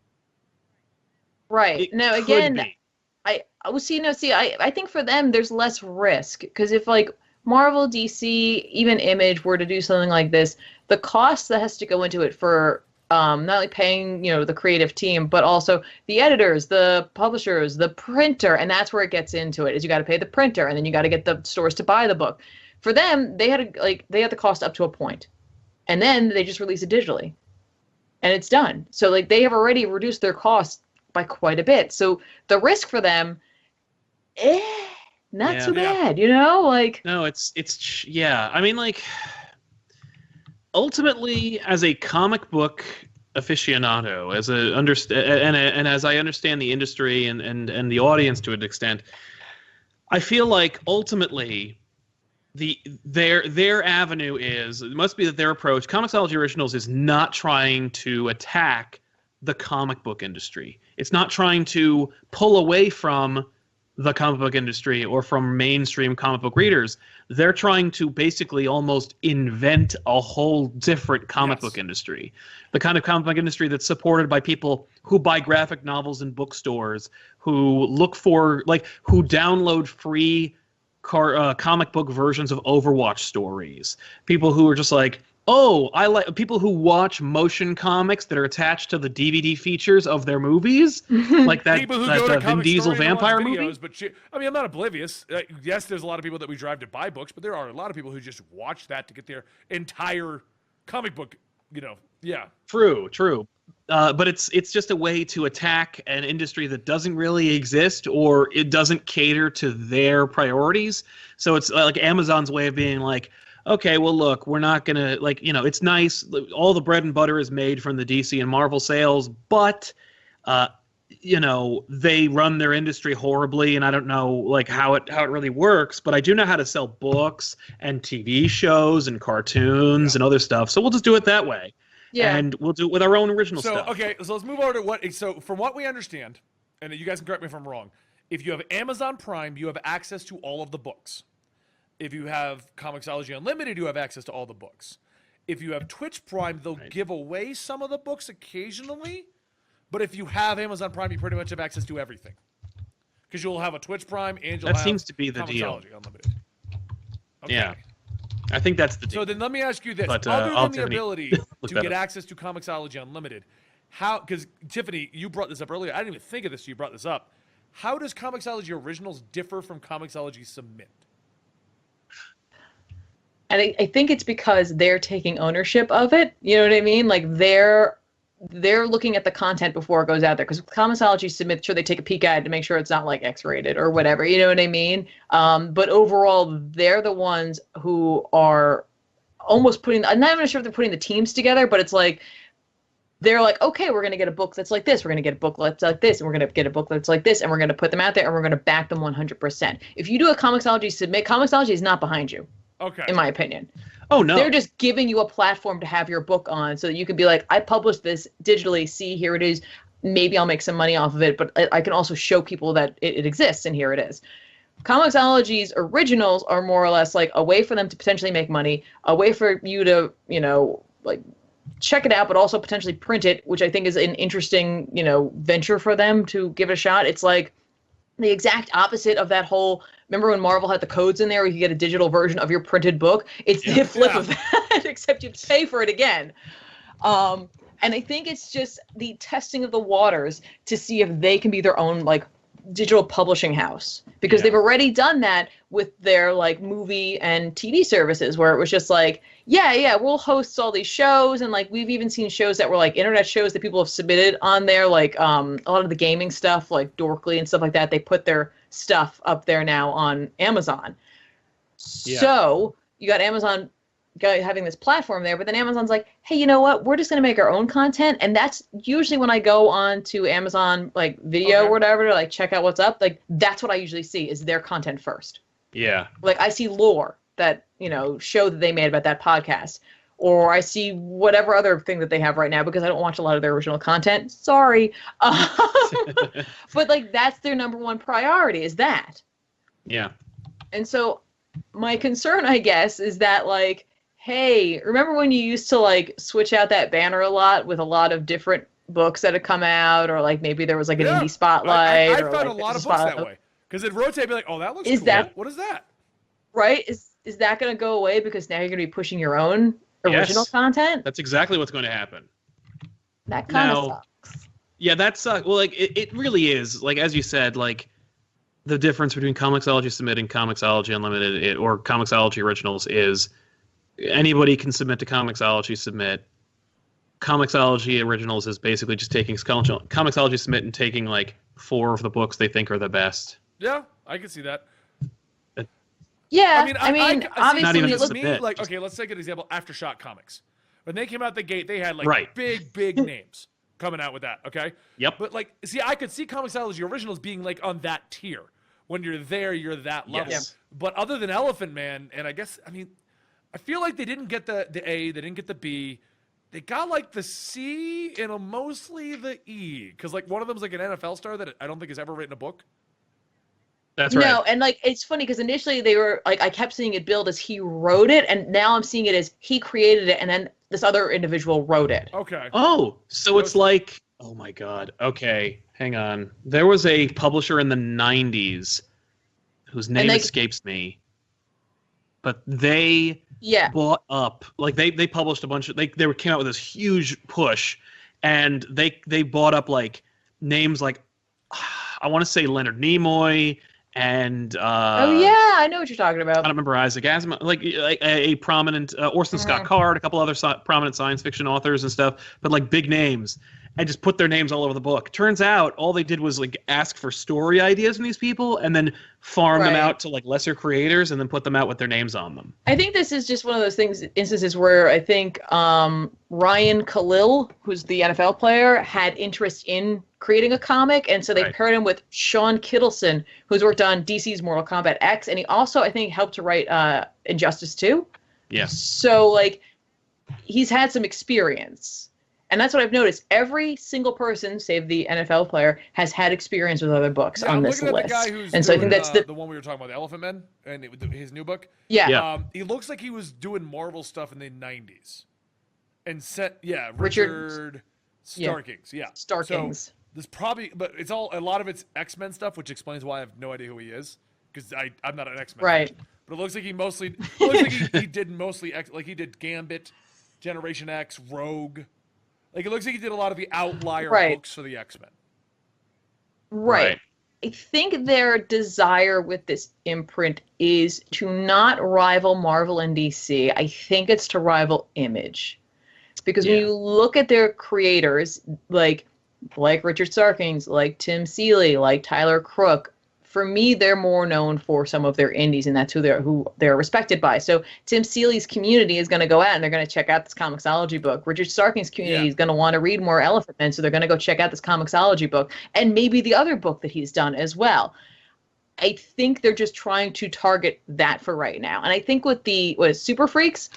Right. It Now could again, be. I think for them there's less risk because if like Marvel, DC, even Image were to do something like this, the cost that has to go into it for not only paying the creative team, but also the editors, the publishers, the printer, and that's where it gets into it. Is you got to pay the printer, and then you got to get the stores to buy the book. For them, they had the cost up to a point, and then they just release it digitally, and it's done. So like they have already reduced their costs by quite a bit. So the risk for them, not Yeah. so Yeah. bad, like. No, it's yeah. I mean, like, ultimately, as a comic book aficionado, as and as I understand the industry and the audience to an extent, I feel like ultimately their avenue it must be that their approach, Comixology Originals, is not trying to attack the comic book industry. It's not trying to pull away from the comic book industry or from mainstream comic book readers. They're trying to basically almost invent a whole different comic Yes. book industry. The kind of comic book industry that's supported by people who buy graphic novels in bookstores, who look for, who download free comic book versions of Overwatch stories. People who are just like, oh, I like people who watch motion comics that are attached to the DVD features of their movies, like that, People who that go to Vin Diesel Comicstorian and vampire watch movie. videos, but I mean, I'm not oblivious. Yes, there's a lot of people that we drive to buy books, but there are a lot of people who just watch that to get their entire comic book. Yeah. True. But it's just a way to attack an industry that doesn't really exist, or it doesn't cater to their priorities. So it's like Amazon's way of being like, okay, well, look, we're not going to, it's nice. All the bread and butter is made from the DC and Marvel sales, but, they run their industry horribly, and I don't know, how it really works, but I do know how to sell books and TV shows and cartoons and other stuff. So we'll just do it that way. Yeah. And we'll do it with our own original So stuff. okay, so let's move over to So from what we understand, and you guys can correct me if I'm wrong, if you have Amazon Prime, you have access to all of the books. If you have Comixology Unlimited, you have access to all the books. If you have Twitch Prime, they'll give away some of the books occasionally. But if you have Amazon Prime, you pretty much have access to everything. Because you'll have a Twitch Prime and you'll That have seems to be the deal. Comixology Unlimited. Okay. Yeah. I think that's the deal. So then let me ask you this. But, Other I'll than the definitely ability look to that get up. access to Comixology Unlimited, how, because Tiffany, you brought this up earlier. I didn't even think of this. You brought this up. How does Comixology Originals differ from Comixology Submit? And I think it's because they're taking ownership of it. You know what I mean? Like they're looking at the content before it goes out there. Because Comixology Submit, sure, they take a peek at it to make sure it's not like X-rated or whatever. You know what I mean? But overall, they're the ones who are almost putting. I'm not even sure if they're putting the teams together, but it's like they're like, okay, we're going to get a book that's like this. We're going to get a book that's like this. And we're going to get a book that's like this. And we're going to put them out there and we're going to back them 100%. If you do a Comixology Submit, Comixology is not behind you. Okay. In my opinion. Oh, no. They're just giving you a platform to have your book on so that you can be like, I published this digitally. See, here it is. Maybe I'll make some money off of it, but I can also show people that it exists, and here it is. Comixology's originals are more or less like a way for them to potentially make money, a way for you to, you know, like check it out, but also potentially print it, which I think is an interesting, you know, venture for them to give it a shot. It's like the exact opposite of that whole, remember when Marvel had the codes in there where you could get a digital version of your printed book? It's the flip of that, except you have to pay for it again. And I think it's just the testing of the waters to see if they can be their own, like, digital publishing house. Because they've already done that with their, like, movie and TV services where it was just like, yeah, we'll host all these shows. And, like, we've even seen shows that were, like, internet shows that people have submitted on there. Like, a lot of the gaming stuff, like Dorkly and stuff like that, they put their stuff up there now on Amazon. Yeah. So you got Amazon having this platform there, but then Amazon's like, hey, you know what? We're just going to make our own content. And that's usually when I go on to Amazon, like, video or whatever to, like, check out what's up. Like, that's what I usually see is their content first. Yeah. Like, I see lore that, you know, show that they made about that podcast. Or I see whatever other thing that they have right now because I don't watch a lot of their original content. Sorry. But, like, that's their number one priority is that. Yeah. And so my concern, I guess, is that, like, hey, remember when you used to, like, switch out that banner a lot with a lot of different books that had come out, or, like, maybe there was, like, an indie spotlight? I or, found like, a lot of books that way. Because it rotated, be like, oh, that looks cool. What is that? Right? Is that going to go away because now you're going to be pushing your own original content? That's exactly what's going to happen. That kind of sucks. Yeah, that sucks. Well, like, it really is. Like, as you said, like, the difference between Comixology Submit and Comixology Unlimited or Comixology Originals is anybody can submit to Comixology Submit. Comixology Originals is basically just taking Comixology Submit and taking, like, 4 of the books they think are the best. Yeah, I can see that. Yeah, I mean obviously, not even it looks me, like, okay, let's take an example. Aftershock Comics, when they came out the gate, they had like big names coming out with that. Okay. Yep. But like, see, I could see Comixology Originals being like on that tier. When you're there, you're that level. Yes. But other than Elephant Man, and I guess, I mean, I feel like they didn't get the A, they didn't get the B. They got like the C and mostly the E, because like one of them's like an NFL star that I don't think has ever written a book. That's right. No, and like it's funny because initially they were like I kept seeing it billed as he wrote it, and now I'm seeing it as he created it, and then this other individual wrote it. Okay. Oh, so it's like, oh my God. Okay, hang on. There was a publisher in the 90s whose name escapes me, but they bought up, like they published a bunch of, they came out with this huge push, and they bought up like names like, I want to say Leonard Nimoy, and oh yeah, I know what you're talking about. I don't remember Isaac Asimov, like a prominent Orson Scott Card, a couple other prominent science fiction authors and stuff, but like big names, and just put their names all over the book. Turns out all they did was like ask for story ideas from these people, and then farm them out to like lesser creators, and then put them out with their names on them. I think this is just one of those instances where I think Ryan Khalil, who's the NFL player, had interest in creating a comic, and so they paired him with Sean Kittleson, who's worked on DC's Mortal Kombat X, and he also, I think, helped to write Injustice 2. Yeah. So, like, he's had some experience. And that's what I've noticed. Every single person, save the NFL player, has had experience with other books on this list. I'm looking at the guy who's and so I think that's the one we were talking about, the Elephant Man, and his new book. Yeah. He looks like he was doing Marvel stuff in the 90s. And Richard Starkings. Yeah. Starkings. So there's probably, but it's all, a lot of it's X-Men stuff, which explains why I have no idea who he is, because I'm not an X-Men. Right. But it looks like he mostly, he did mostly, like he did Gambit, Generation X, Rogue. Like, it looks like he did a lot of the outlier Right. books for the X-Men. Right. I think their desire with this imprint is to not rival Marvel and DC. I think it's to rival Image. Because when you look at their creators, like Richard Starkings, like Tim Seeley, like Tyler Crook, for me, they're more known for some of their indies, and that's who they're respected by. So Tim Seeley's community is going to go out and they're going to check out this Comixology book. Richard Starking's community is going to want to read more Elephant Men, so they're going to go check out this Comixology book, and maybe the other book that he's done as well. I think they're just trying to target that for right now. And I think with Super Freaks,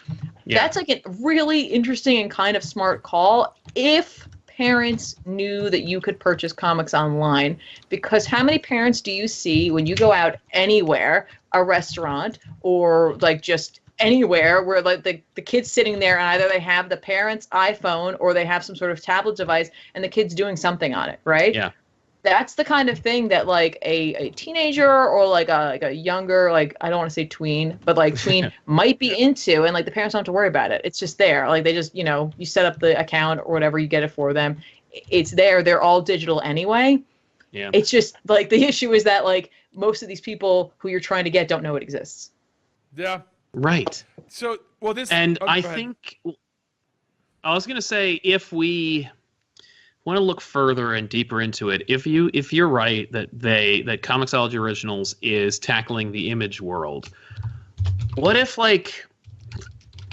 that's like a really interesting and kind of smart call if parents knew that you could purchase comics online. Because how many parents do you see when you go out anywhere, a restaurant or like just anywhere, where like the kid's sitting there and either they have the parent's iPhone or they have some sort of tablet device and the kid's doing something on it, right? Yeah. That's the kind of thing that like a teenager or like a younger, like, I don't want to say tween, but like tween might be into, and like the parents don't have to worry about it. It's just there. Like they just, you know, you set up the account or whatever, you get it for them. It's there. They're all digital anyway. Yeah. It's just like the issue is that like most of these people who you're trying to get don't know it exists. Yeah. Right. So, well, this... And oh, I go ahead. think... I was going to say, if we want to look further and deeper into it, if you're right that Comixology Originals is tackling the Image world, what if, like,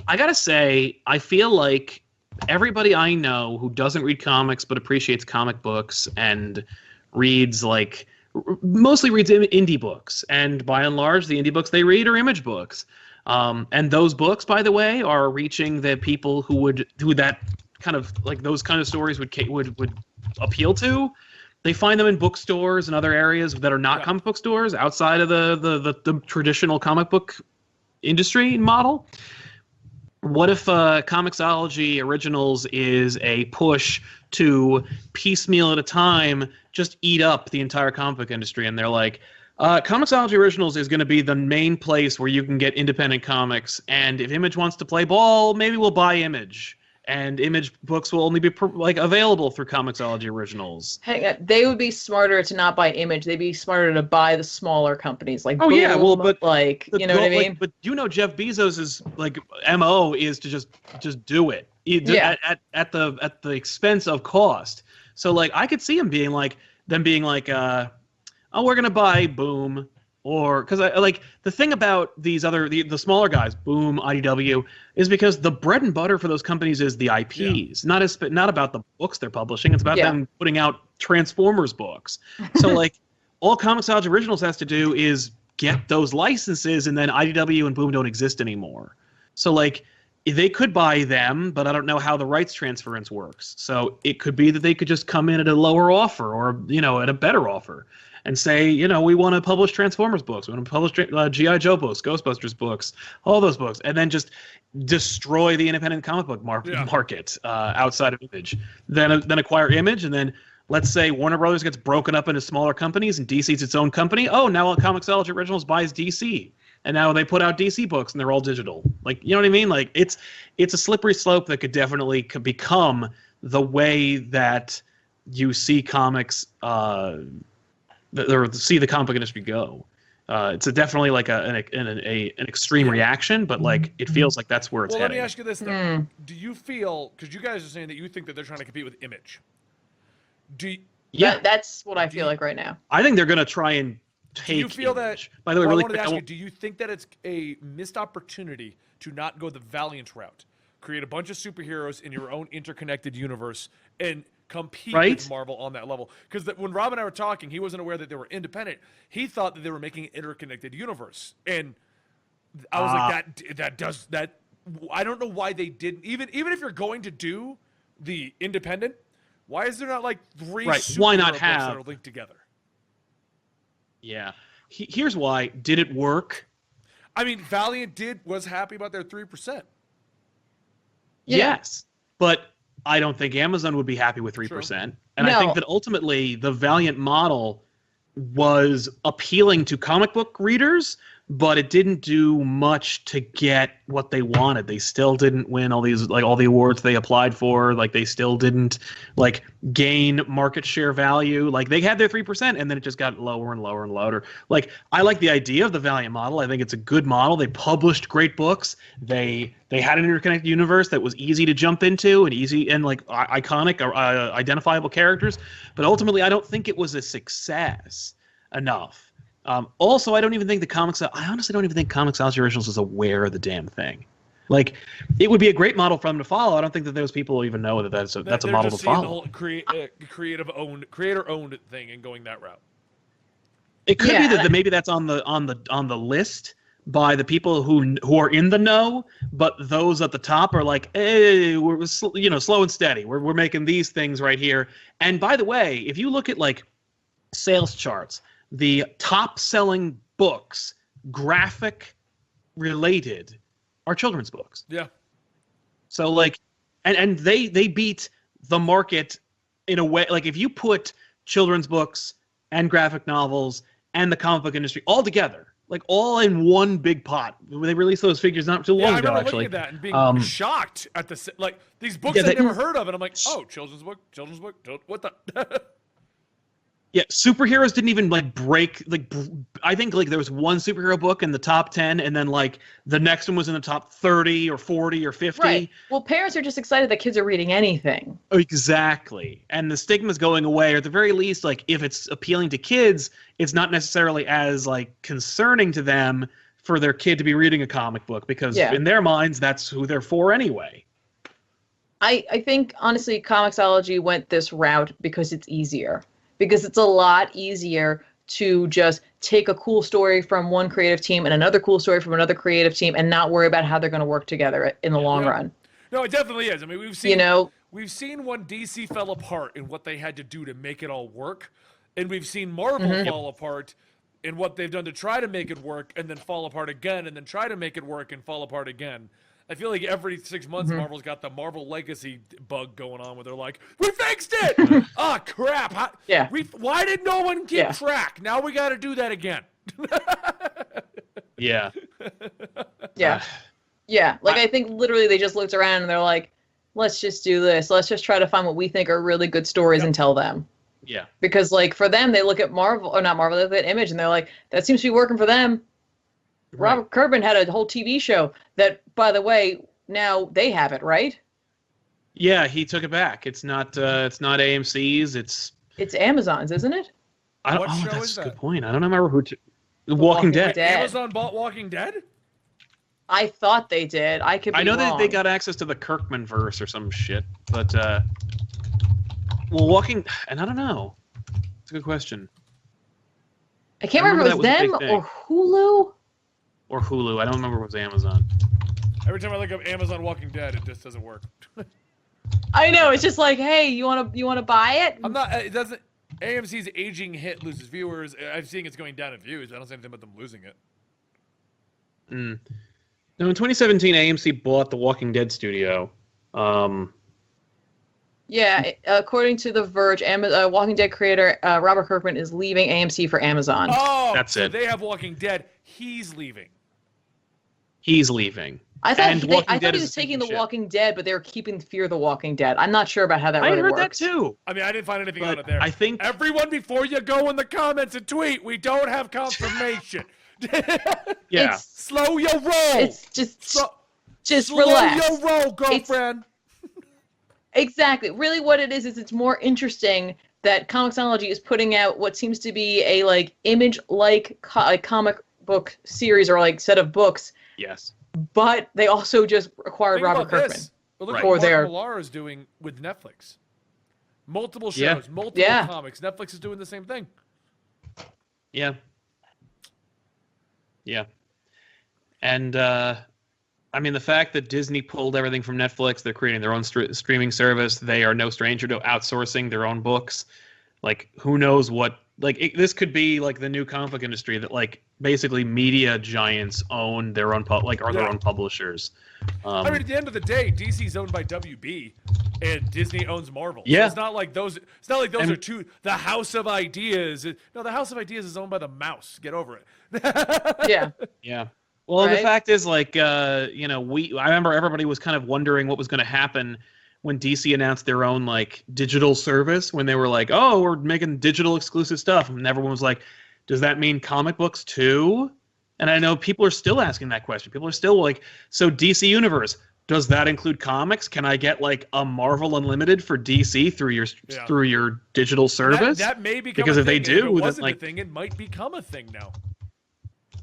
I gotta say, I feel like everybody I know who doesn't read comics but appreciates comic books and reads, like, mostly reads indie books, and by and large the indie books they read are Image books, and those books, by the way, are reaching the people who that kind of, like, those kind of stories would appeal to. They find them in bookstores and other areas that are not comic book stores outside of the traditional comic book industry model. What if Comixology Originals is a push to piecemeal at a time just eat up the entire comic book industry, and they're like, Comixology Originals is going to be the main place where you can get independent comics, and if Image wants to play ball, maybe we'll buy Image. And Image books will only be available through Comixology Originals. Hang on, they would be smarter to not buy Image. They'd be smarter to buy the smaller companies like What I mean? but Jeff Bezos's like MO is to just do it. At the expense of cost. So like I could see being like, oh, we're gonna buy Boom. Or because I like the thing about these the smaller guys, Boom, IDW, is because the bread and butter for those companies is the IPs, not about the books they're publishing. It's about them putting out Transformers books. So like all Comixology Originals has to do is get those licenses, and then IDW and Boom don't exist anymore. So like they could buy them, but I don't know how the rights transference works. So it could be that they could just come in at a lower offer, or at a better offer, and say, we want to publish Transformers books, we want to publish G.I. Joe books, Ghostbusters books, all those books, and then just destroy the independent comic book market outside of Image. Then acquire Image, and then let's say Warner Brothers gets broken up into smaller companies and DC's its own company. Oh, now Comixology Originals buys DC. And now they put out DC books and they're all digital. Like, you know what I mean? Like it's a slippery slope that could definitely become the way that you see comics or see the comic book industry go. It's definitely like an extreme reaction, but like it feels like that's where it's heading. Let me ask you this though: do you feel, because you guys are saying that you think that they're trying to compete with Image? That's what I feel like right now. I think they're going to try and take. Do you feel Image. that? By the way, I really wanted quick, to ask you: do you think that it's a missed opportunity to not go the Valiant route, create a bunch of superheroes in your own interconnected universe, and compete with Marvel on that level? Because when Rob and I were talking, he wasn't aware that they were independent. He thought that they were making an interconnected universe, and I was like, that. I don't know why they didn't. Even if you're going to do the independent, why is there not like three superhero books that are linked together? Yeah, here's why. Did it work? I mean, Valiant was happy about their 3%. Yes, but I don't think Amazon would be happy with 3%. And I think that ultimately the Valiant model was appealing to comic book readers, but it didn't do much to get what they wanted. They still didn't win all these, like, all the awards they applied for. Like, they still didn't, like, gain market share value. Like, they had their 3%, and then it just got lower and lower and lower. Like, I like the idea of the Valiant model. I think it's a good model. They published great books. They had an interconnected universe that was easy to jump into and easy and, like, iconic or identifiable characters. But ultimately, I don't think it was a success enough. Also, I honestly don't even think Comixology Originals is aware of the damn thing. Like, it would be a great model for them to follow. I don't think that those people even know that that's a model to follow. The whole creator-owned thing and going that route. It could be that maybe that's on the list by the people who are in the know, but those at the top are like, hey, we're slow and steady. We're making these things right here. And by the way, if you look at, like, sales charts, the top-selling books, graphic related, are children's books. Yeah. So, like, and they beat the market in a way. Like, if you put children's books and graphic novels and the comic book industry all together, like, all in one big pot. They released those figures not too long ago, I remember actually. looking at that and being shocked at like, these books I'd never heard of, and I'm like, oh, children's book, what the? Yeah, superheroes didn't even, like, break, like, I think, like, there was one superhero book in the top 10, and then, like, the next one was in the top 30 or 40 or 50. Right. Well, parents are just excited that kids are reading anything. Exactly. And the stigma's going away, or at the very least, like, if it's appealing to kids, it's not necessarily as, like, concerning to them for their kid to be reading a comic book, because in their minds, that's who they're for anyway. I think, honestly, Comixology went this route because it's easier. Because it's a lot easier to just take a cool story from one creative team and another cool story from another creative team and not worry about how they're going to work together in the long run. No, it definitely is. I mean, we've seen when DC fell apart and what they had to do to make it all work, and we've seen Marvel fall apart in what they've done to try to make it work and then fall apart again and then try to make it work and fall apart again. I feel like every 6 months, Marvel's got the Marvel Legacy bug going on where they're like, we fixed it! Ah, crap. Why did no one keep track? Now we got to do that again. Yeah. Yeah. Like, I think literally they just looked around and they're like, let's just do this. Let's just try to find what we think are really good stories and tell them. Yeah. Because, like, for them, they look at Marvel, or not Marvel, they look at Image, and they're like, that seems to be working for them. Right. Robert Kirkman had a whole TV show that, by the way, now they have it, right? Yeah, he took it back. It's not AMC's. It's Amazon's, isn't it? That's a good point. I don't remember who. Walking Dead. Amazon bought Walking Dead? I thought they did. I could be wrong. I know that they got access to the Kirkman verse or some shit, but and I don't know. It's a good question. I can't remember if it was them or Hulu. Or Hulu. I don't remember if it was Amazon. Every time I look up Amazon Walking Dead, it just doesn't work. I know. It's just like, hey, you wanna buy it? I'm not. It doesn't. AMC's aging hit loses viewers. I'm seeing it's going down in views. I don't see anything about them losing it. No, in 2017, AMC bought the Walking Dead studio. Yeah, according to The Verge, Walking Dead creator Robert Kirkman is leaving AMC for Amazon. Oh, that's it. They have Walking Dead. He's leaving. I thought he was taking The Walking Dead, but they were keeping Fear the Walking Dead. I'm not sure about how that really works. I heard that too. I mean, I didn't find anything on it there. I think everyone, before you go in the comments and tweet, we don't have confirmation. Yeah. Slow your roll. It's just relax. Slow your roll, girlfriend. Exactly. Really what it is it's more interesting that Comixology is putting out what seems to be a, like, Image-like comic book series or, like, set of books. Yes. But they also just acquired Robert Kirkman. Well, look what Mark Millar is doing with Netflix. Multiple shows, multiple comics. Netflix is doing the same thing. Yeah. Yeah. And, I mean, the fact that Disney pulled everything from Netflix, they're creating their own streaming service. They are no stranger to outsourcing their own books. Like, who knows what? Like, this could be like the new comic book industry that, like, basically media giants own their own their own publishers. I mean, at the end of the day, DC's owned by WB, and Disney owns Marvel. Yeah. So it's not like those. It's not like those are two. The House of Ideas. No, the House of Ideas is owned by the mouse. Get over it. Yeah. Yeah. Well, the Right? fact is, like, I remember everybody was kind of wondering what was going to happen when DC announced their own, like, digital service, when they were like, oh, we're making digital exclusive stuff. And everyone was like, does that mean comic books too? And I know people are still asking that question. People are still like, so DC Universe, does that include comics? Can I get, like, a Marvel Unlimited for DC through your digital service? That may become because a if they thing. And do, if it then, wasn't like, a thing, it might become a thing now.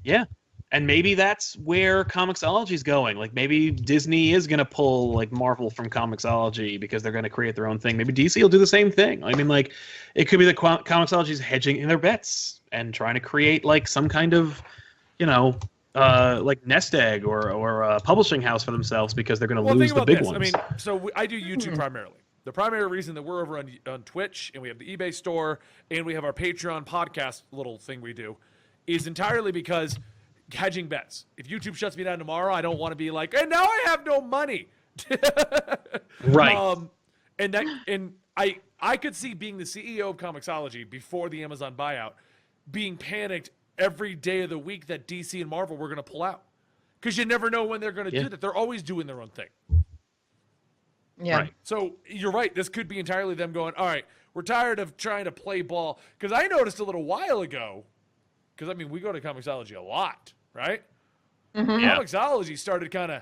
yeah. And maybe that's where Comixology is going. Like, maybe Disney is going to pull, like, Marvel from Comixology because they're going to create their own thing. Maybe DC will do the same thing. I mean, like, it could be that Comixology is hedging in their bets and trying to create, like, some kind of, like, nest egg or a publishing house for themselves because they're going to lose the big ones. I mean, so I do YouTube primarily. The primary reason that we're over on Twitch and we have the eBay store and we have our Patreon podcast little thing we do is entirely because hedging bets. If YouTube shuts me down tomorrow, I don't want to be like, and now I have no money. Right. And I could see being the CEO of Comixology before the Amazon buyout being panicked every day of the week that DC and Marvel were going to pull out. Because you never know when they're going to do that. They're always doing their own thing. Yeah. Right. So you're right. This could be entirely them going, all right, we're tired of trying to play ball. Because I noticed a little while ago, because, I mean, we go to Comixology a lot, right? Mm-hmm. Yeah. Comixology started kind of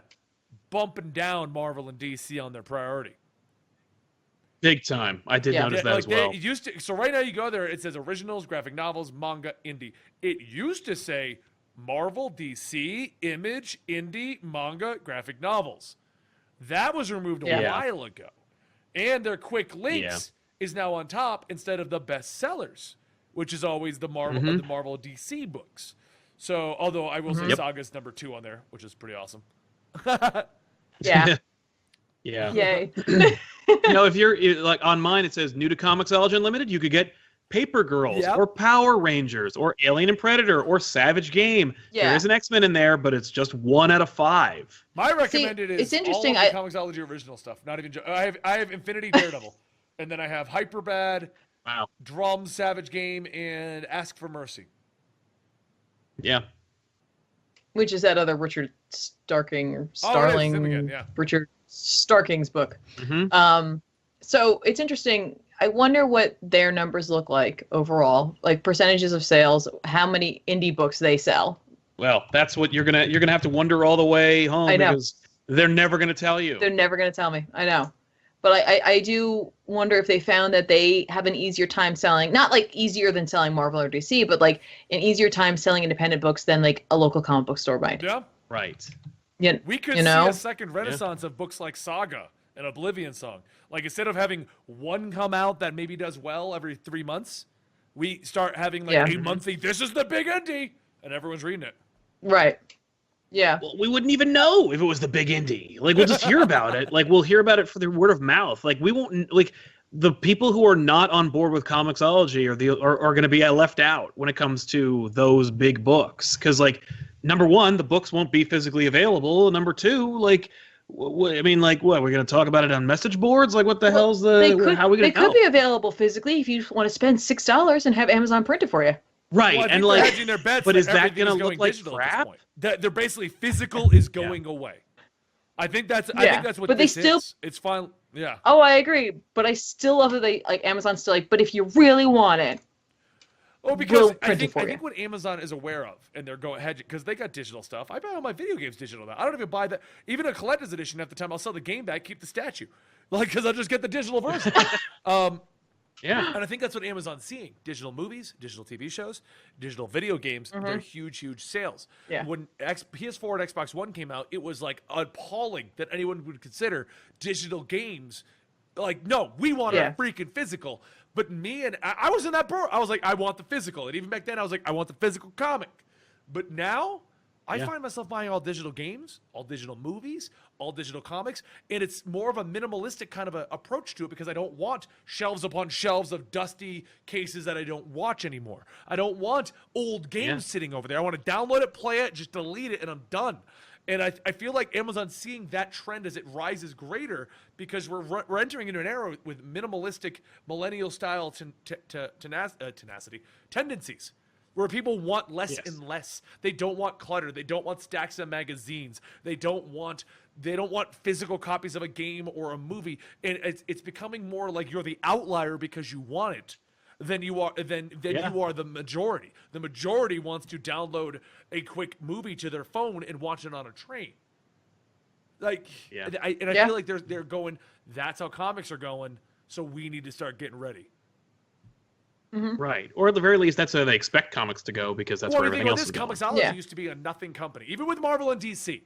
bumping down Marvel and DC on their priority. Big time. I did notice that like as well. It used to, so right now you go there, it says originals, graphic novels, manga, indie. It used to say Marvel, DC, Image, indie, manga, graphic novels. That was removed a while ago. And their quick links is now on top instead of the bestsellers, which is always the Marvel the Marvel DC books. So, although I will say Saga's number 2 on there, which is pretty awesome. Yeah. Yeah. Yay. If you're like on mine, it says new to Comixology Unlimited, you could get Paper Girls or Power Rangers or Alien and Predator or Savage Game. Yeah. There is an X-Men in there, but it's just 1 out of 5. My recommended is it's interesting. all of the Comixology original stuff. Not even I have Infinity Daredevil, and then I have Hyperbad, Drums, Savage Game, and Ask for Mercy. Yeah. Which is that other Richard Starling, Richard Starking's book. Mm-hmm. So it's interesting. I wonder what their numbers look like overall, like percentages of sales, how many indie books they sell. Well, that's what you're gonna have to wonder all the way home. I know. Because they're never gonna tell you. They're never gonna tell me. I know. But I do wonder if they found that they have an easier time selling, not like easier than selling Marvel or DC, but like an easier time selling independent books than like a local comic book store might. Yeah. Right. Yeah. We could see a second renaissance of books like Saga and Oblivion Song. Like instead of having one come out that maybe does well every 3 months, we start having like a monthly, this is the big indie, and everyone's reading it. Right. Yeah. Well, we wouldn't even know if it was the big indie. Like, we'll just hear about it. Like, we'll hear about it for the word of mouth. Like, we won't, like, the people who are not on board with Comixology are going to be left out when it comes to those big books. Because, like, number one, the books won't be physically available. Number two, like, I mean, like, what? We're going to talk about it on message boards? Like, what the hell's how are we going to know? They could be available physically if you want to spend $6 and have Amazon print it for you. Right, well, and like, hedging their bets but is that going to look like crap? They're basically physical is going away. I think that's what but this they still, is. It's fine. Yeah. Oh, I agree, but I still love that they like Amazon's still like. But if you really want it, because I think what Amazon is aware of, and they're going hedging because they got digital stuff. I buy all my video games digital now. I don't even buy that. Even a collector's edition. At the time, I'll sell the game back, keep the statue, like because I'll just get the digital version. Yeah. And I think that's what Amazon's seeing. Digital movies, digital TV shows, digital video games, they're huge, huge sales. Yeah. When PS4 and Xbox One came out, it was like appalling that anyone would consider digital games. Like, no, we want a freaking physical. But me and I was in that boat. I was like, I want the physical. And even back then, I was like, I want the physical comic. But now, I find myself buying all digital games, all digital movies, all digital comics, and it's more of a minimalistic kind of a approach to it because I don't want shelves upon shelves of dusty cases that I don't watch anymore. I don't want old games sitting over there. I want to download it, play it, just delete it, and I'm done. And I feel like Amazon's seeing that trend as it rises greater because we're entering into an era with minimalistic millennial style tenacity tendencies. where people want less Yes. and less. They don't want clutter. They don't want stacks of magazines. They don't want physical copies of a game or a movie. And it's becoming more like you're the outlier because you want it than you are you are the majority. The majority wants to download a quick movie to their phone and watch it on a train. Like, I feel like they're going, that's how comics are going, so we need to start getting ready. Right. Or at the very least, that's how they expect comics to go, because that's where everything else is going. Comixology used to be a nothing company. Even with Marvel and DC,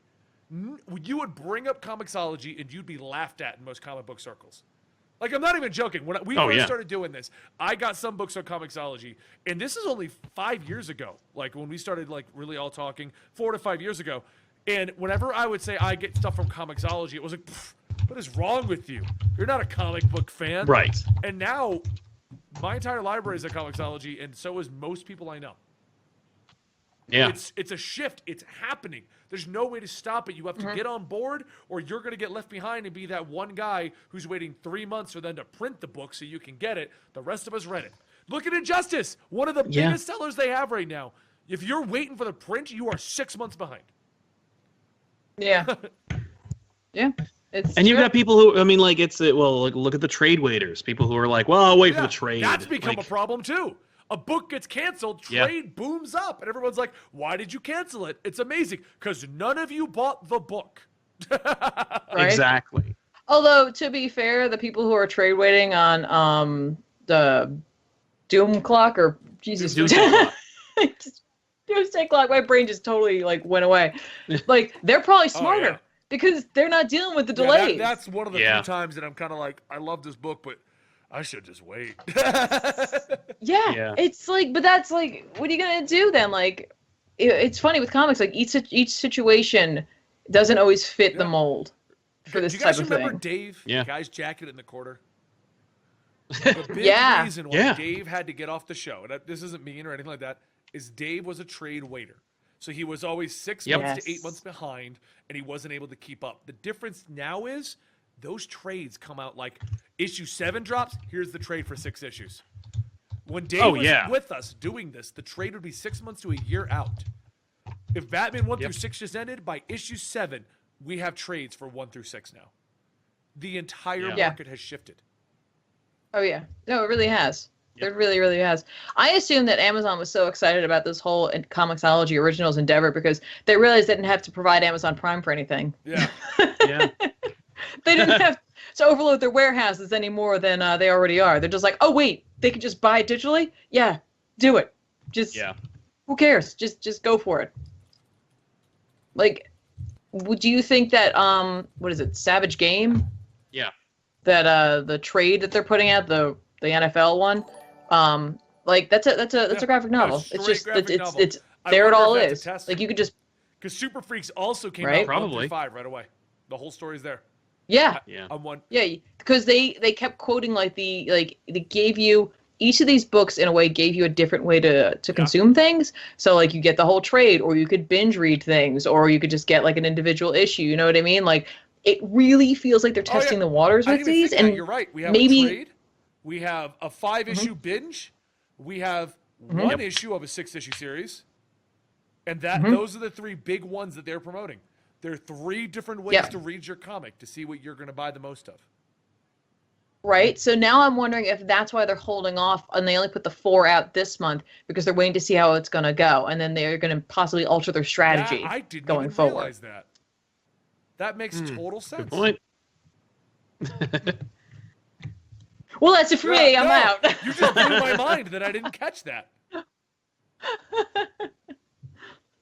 you would bring up Comixology and you'd be laughed at in most comic book circles. Like, I'm not even joking. When we first started doing this, I got some books on Comixology, and this is only 5 years ago. Like, when we started, like, really all talking, 4 to 5 years ago. And whenever I would say I get stuff from Comixology, it was like, what is wrong with you? You're not a comic book fan. Right. And now, my entire library is at Comixology, and so is most people I know. Yeah. It's a shift. It's happening. There's no way to stop it. You have to get on board, or you're going to get left behind and be that one guy who's waiting 3 months for them to print the book so you can get it. The rest of us read it. Look at Injustice, one of the biggest sellers they have right now. If you're waiting for the print, you are 6 months behind. Yeah. Yeah. And you've got people who, I mean, like, look at the trade waiters. People who are like, well, I'll wait for the trade. That's become a problem, too. A book gets canceled, trade booms up, and everyone's like, why did you cancel it? It's amazing, because none of you bought the book. Right? Exactly. Although, to be fair, the people who are trade waiting on the Doom Clock, or Jesus, Doomsday Clock, my brain just totally, like, went away. Like, they're probably smarter, because they're not dealing with the delays. That's one of the few times that I'm kind of like, I love this book, but I should just wait. It's like, but that's like, what are you gonna do then? Like, it's funny with comics, like each situation doesn't always fit the mold for this type of thing. Do you guys remember Dave, the guy's jacket in the quarter? The big reason why Dave had to get off the show, and this isn't mean or anything like that, is Dave was a trade waiter. So he was always 6 months to 8 months behind, and he wasn't able to keep up. The difference now is those trades come out like issue 7 drops, here's the trade for 6 issues. When Dave was with us doing this, the trade would be 6 months to a year out. If Batman 1 through 6 just ended, by issue 7, we have trades for 1 through 6 now. The entire market has shifted. Oh, yeah. No, it really has. It really, really has. I assume that Amazon was so excited about this whole Comixology Originals endeavor because they realized they didn't have to provide Amazon Prime for anything. Yeah. They didn't have to overload their warehouses any more than they already are. They're just like, oh, wait, they could just buy it digitally? Yeah, do it. Just, who cares? Just go for it. Like, would you think that, what is it, Savage Game? Yeah. That the trade that they're putting out, the NFL one, like that's a graphic novel. It's just it's there it all is. Like you could just, because Super Freaks also came out probably 1 through 5 right away. The whole story's there. Yeah. On one. Yeah, because they kept quoting like they gave you each of these books in a way gave you a different way to consume things. So like you get the whole trade, or you could binge read things, or you could just get like an individual issue. You know what I mean? Like it really feels like they're testing the waters with these. And you're right. We have a trade. We have a 5-issue binge. We have 1 issue of a 6-issue series. And those are the 3 big ones that they're promoting. There are 3 different ways to read your comic to see what you're going to buy the most of. Right. So now I'm wondering if that's why they're holding off and they only put the 4 out this month because they're waiting to see how it's going to go. And then they're going to possibly alter their strategy I didn't going even forward. Realize that. That makes total sense. Good point. Well, that's it for me. I'm out. You just blew my mind that I didn't catch that.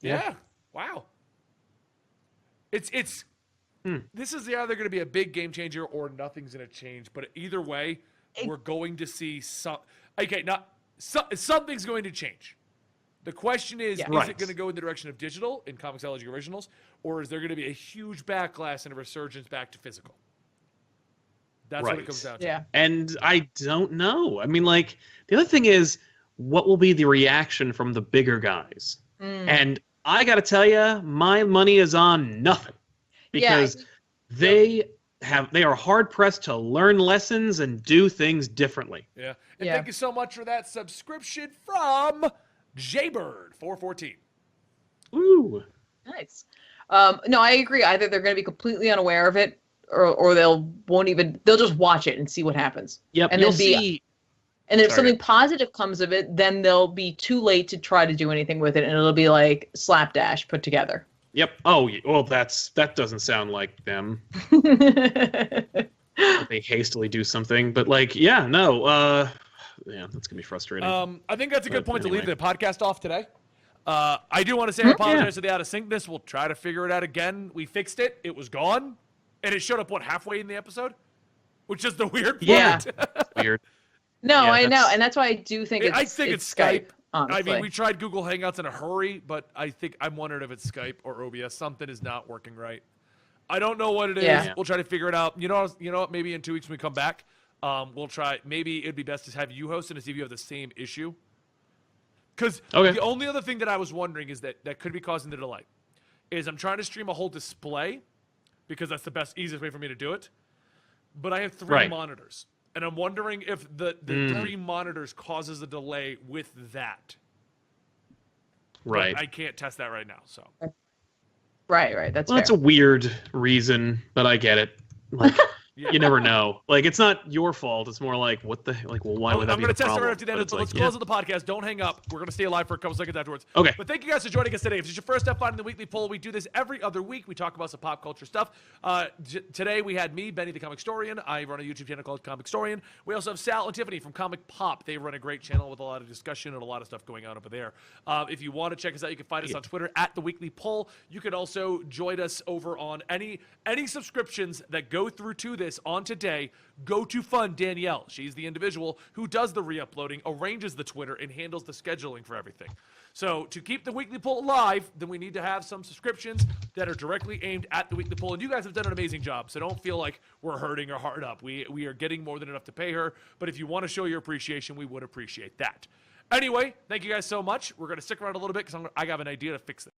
Yeah. Wow. This is either going to be a big game changer or nothing's going to change. But either way, we're going to see some. Okay, something's going to change. The question is it going to go in the direction of digital in Comixology Originals, or is there going to be a huge backlash and a resurgence back to physical? That's what it comes down to. Yeah. And I don't know. I mean, like, the other thing is, what will be the reaction from the bigger guys? And I got to tell you, my money is on nothing. Because they are hard-pressed to learn lessons and do things differently. Yeah. And thank you so much for that subscription from Jaybird 414. Ooh. Nice. No, I agree. Either they're going to be completely unaware of it, or they'll just watch it and see what happens. Yep. And you'll then see. And if Sorry. something positive comes of it, then they'll be too late to try to do anything with it, and it'll be like slapdash put together. Yep. Oh, well, that doesn't sound like them. They hastily do something, but like, yeah, no, yeah, that's gonna be frustrating. I think that's a good point to anyway. leave the podcast off today. I do want to say I apologize for the out of syncness. We'll try to figure it out again. We fixed it. It was gone, and it showed up halfway in the episode, which is the weird part. Yeah. Weird. No, Yeah, I know, that's- and that's why I do think it's I think it's Skype. Skype. Honestly. I mean, we tried Google Hangouts in a hurry, but I'm wondering if it's Skype or OBS. Something is not working right. I don't know what it is. Yeah. We'll try to figure it out. You know what? Maybe in 2 weeks when we come back, we'll try. Maybe it'd be best to have you host and to see if you have the same issue. Because the only other thing that I was wondering is that could be causing the delay is I'm trying to stream a whole display because that's the easiest way for me to do it. But I have 3 monitors. And I'm wondering if the 3 monitors causes a delay with that. Right. But I can't test that right now. So. Right. That's fair. That's a weird reason, but I get it. Like, you never know. Like, it's not your fault. It's more like, what the like? Well, why would that be the problem? I'm going to test it right after that. But So let's close the podcast. Don't hang up. We're going to stay alive for a couple seconds afterwards. Okay. But thank you guys for joining us today. If it's your first step finding the weekly poll, we do this every other week. We talk about some pop culture stuff. Today we had me, Benny the Comicstorian. I run a YouTube channel called Comicstorian. We also have Sal and Tiffany from Comic Pop. They run a great channel with a lot of discussion and a lot of stuff going on over there. If you want to check us out, you can find us on Twitter at the Weekly Poll. You can also join us over on any subscriptions that go through to this on today. Go to Fund Danielle. She's the individual who does the re-uploading, arranges the Twitter, and handles the scheduling for everything. So to keep the Weekly Poll alive, then we need to have some subscriptions that are directly aimed at the Weekly Poll. And you guys have done an amazing job, so don't feel like we're hurting her hard up. We are getting more than enough to pay her, but if you want to show your appreciation, we would appreciate that. Anyway, thank you guys so much. We're going to stick around a little bit because I have an idea to fix this.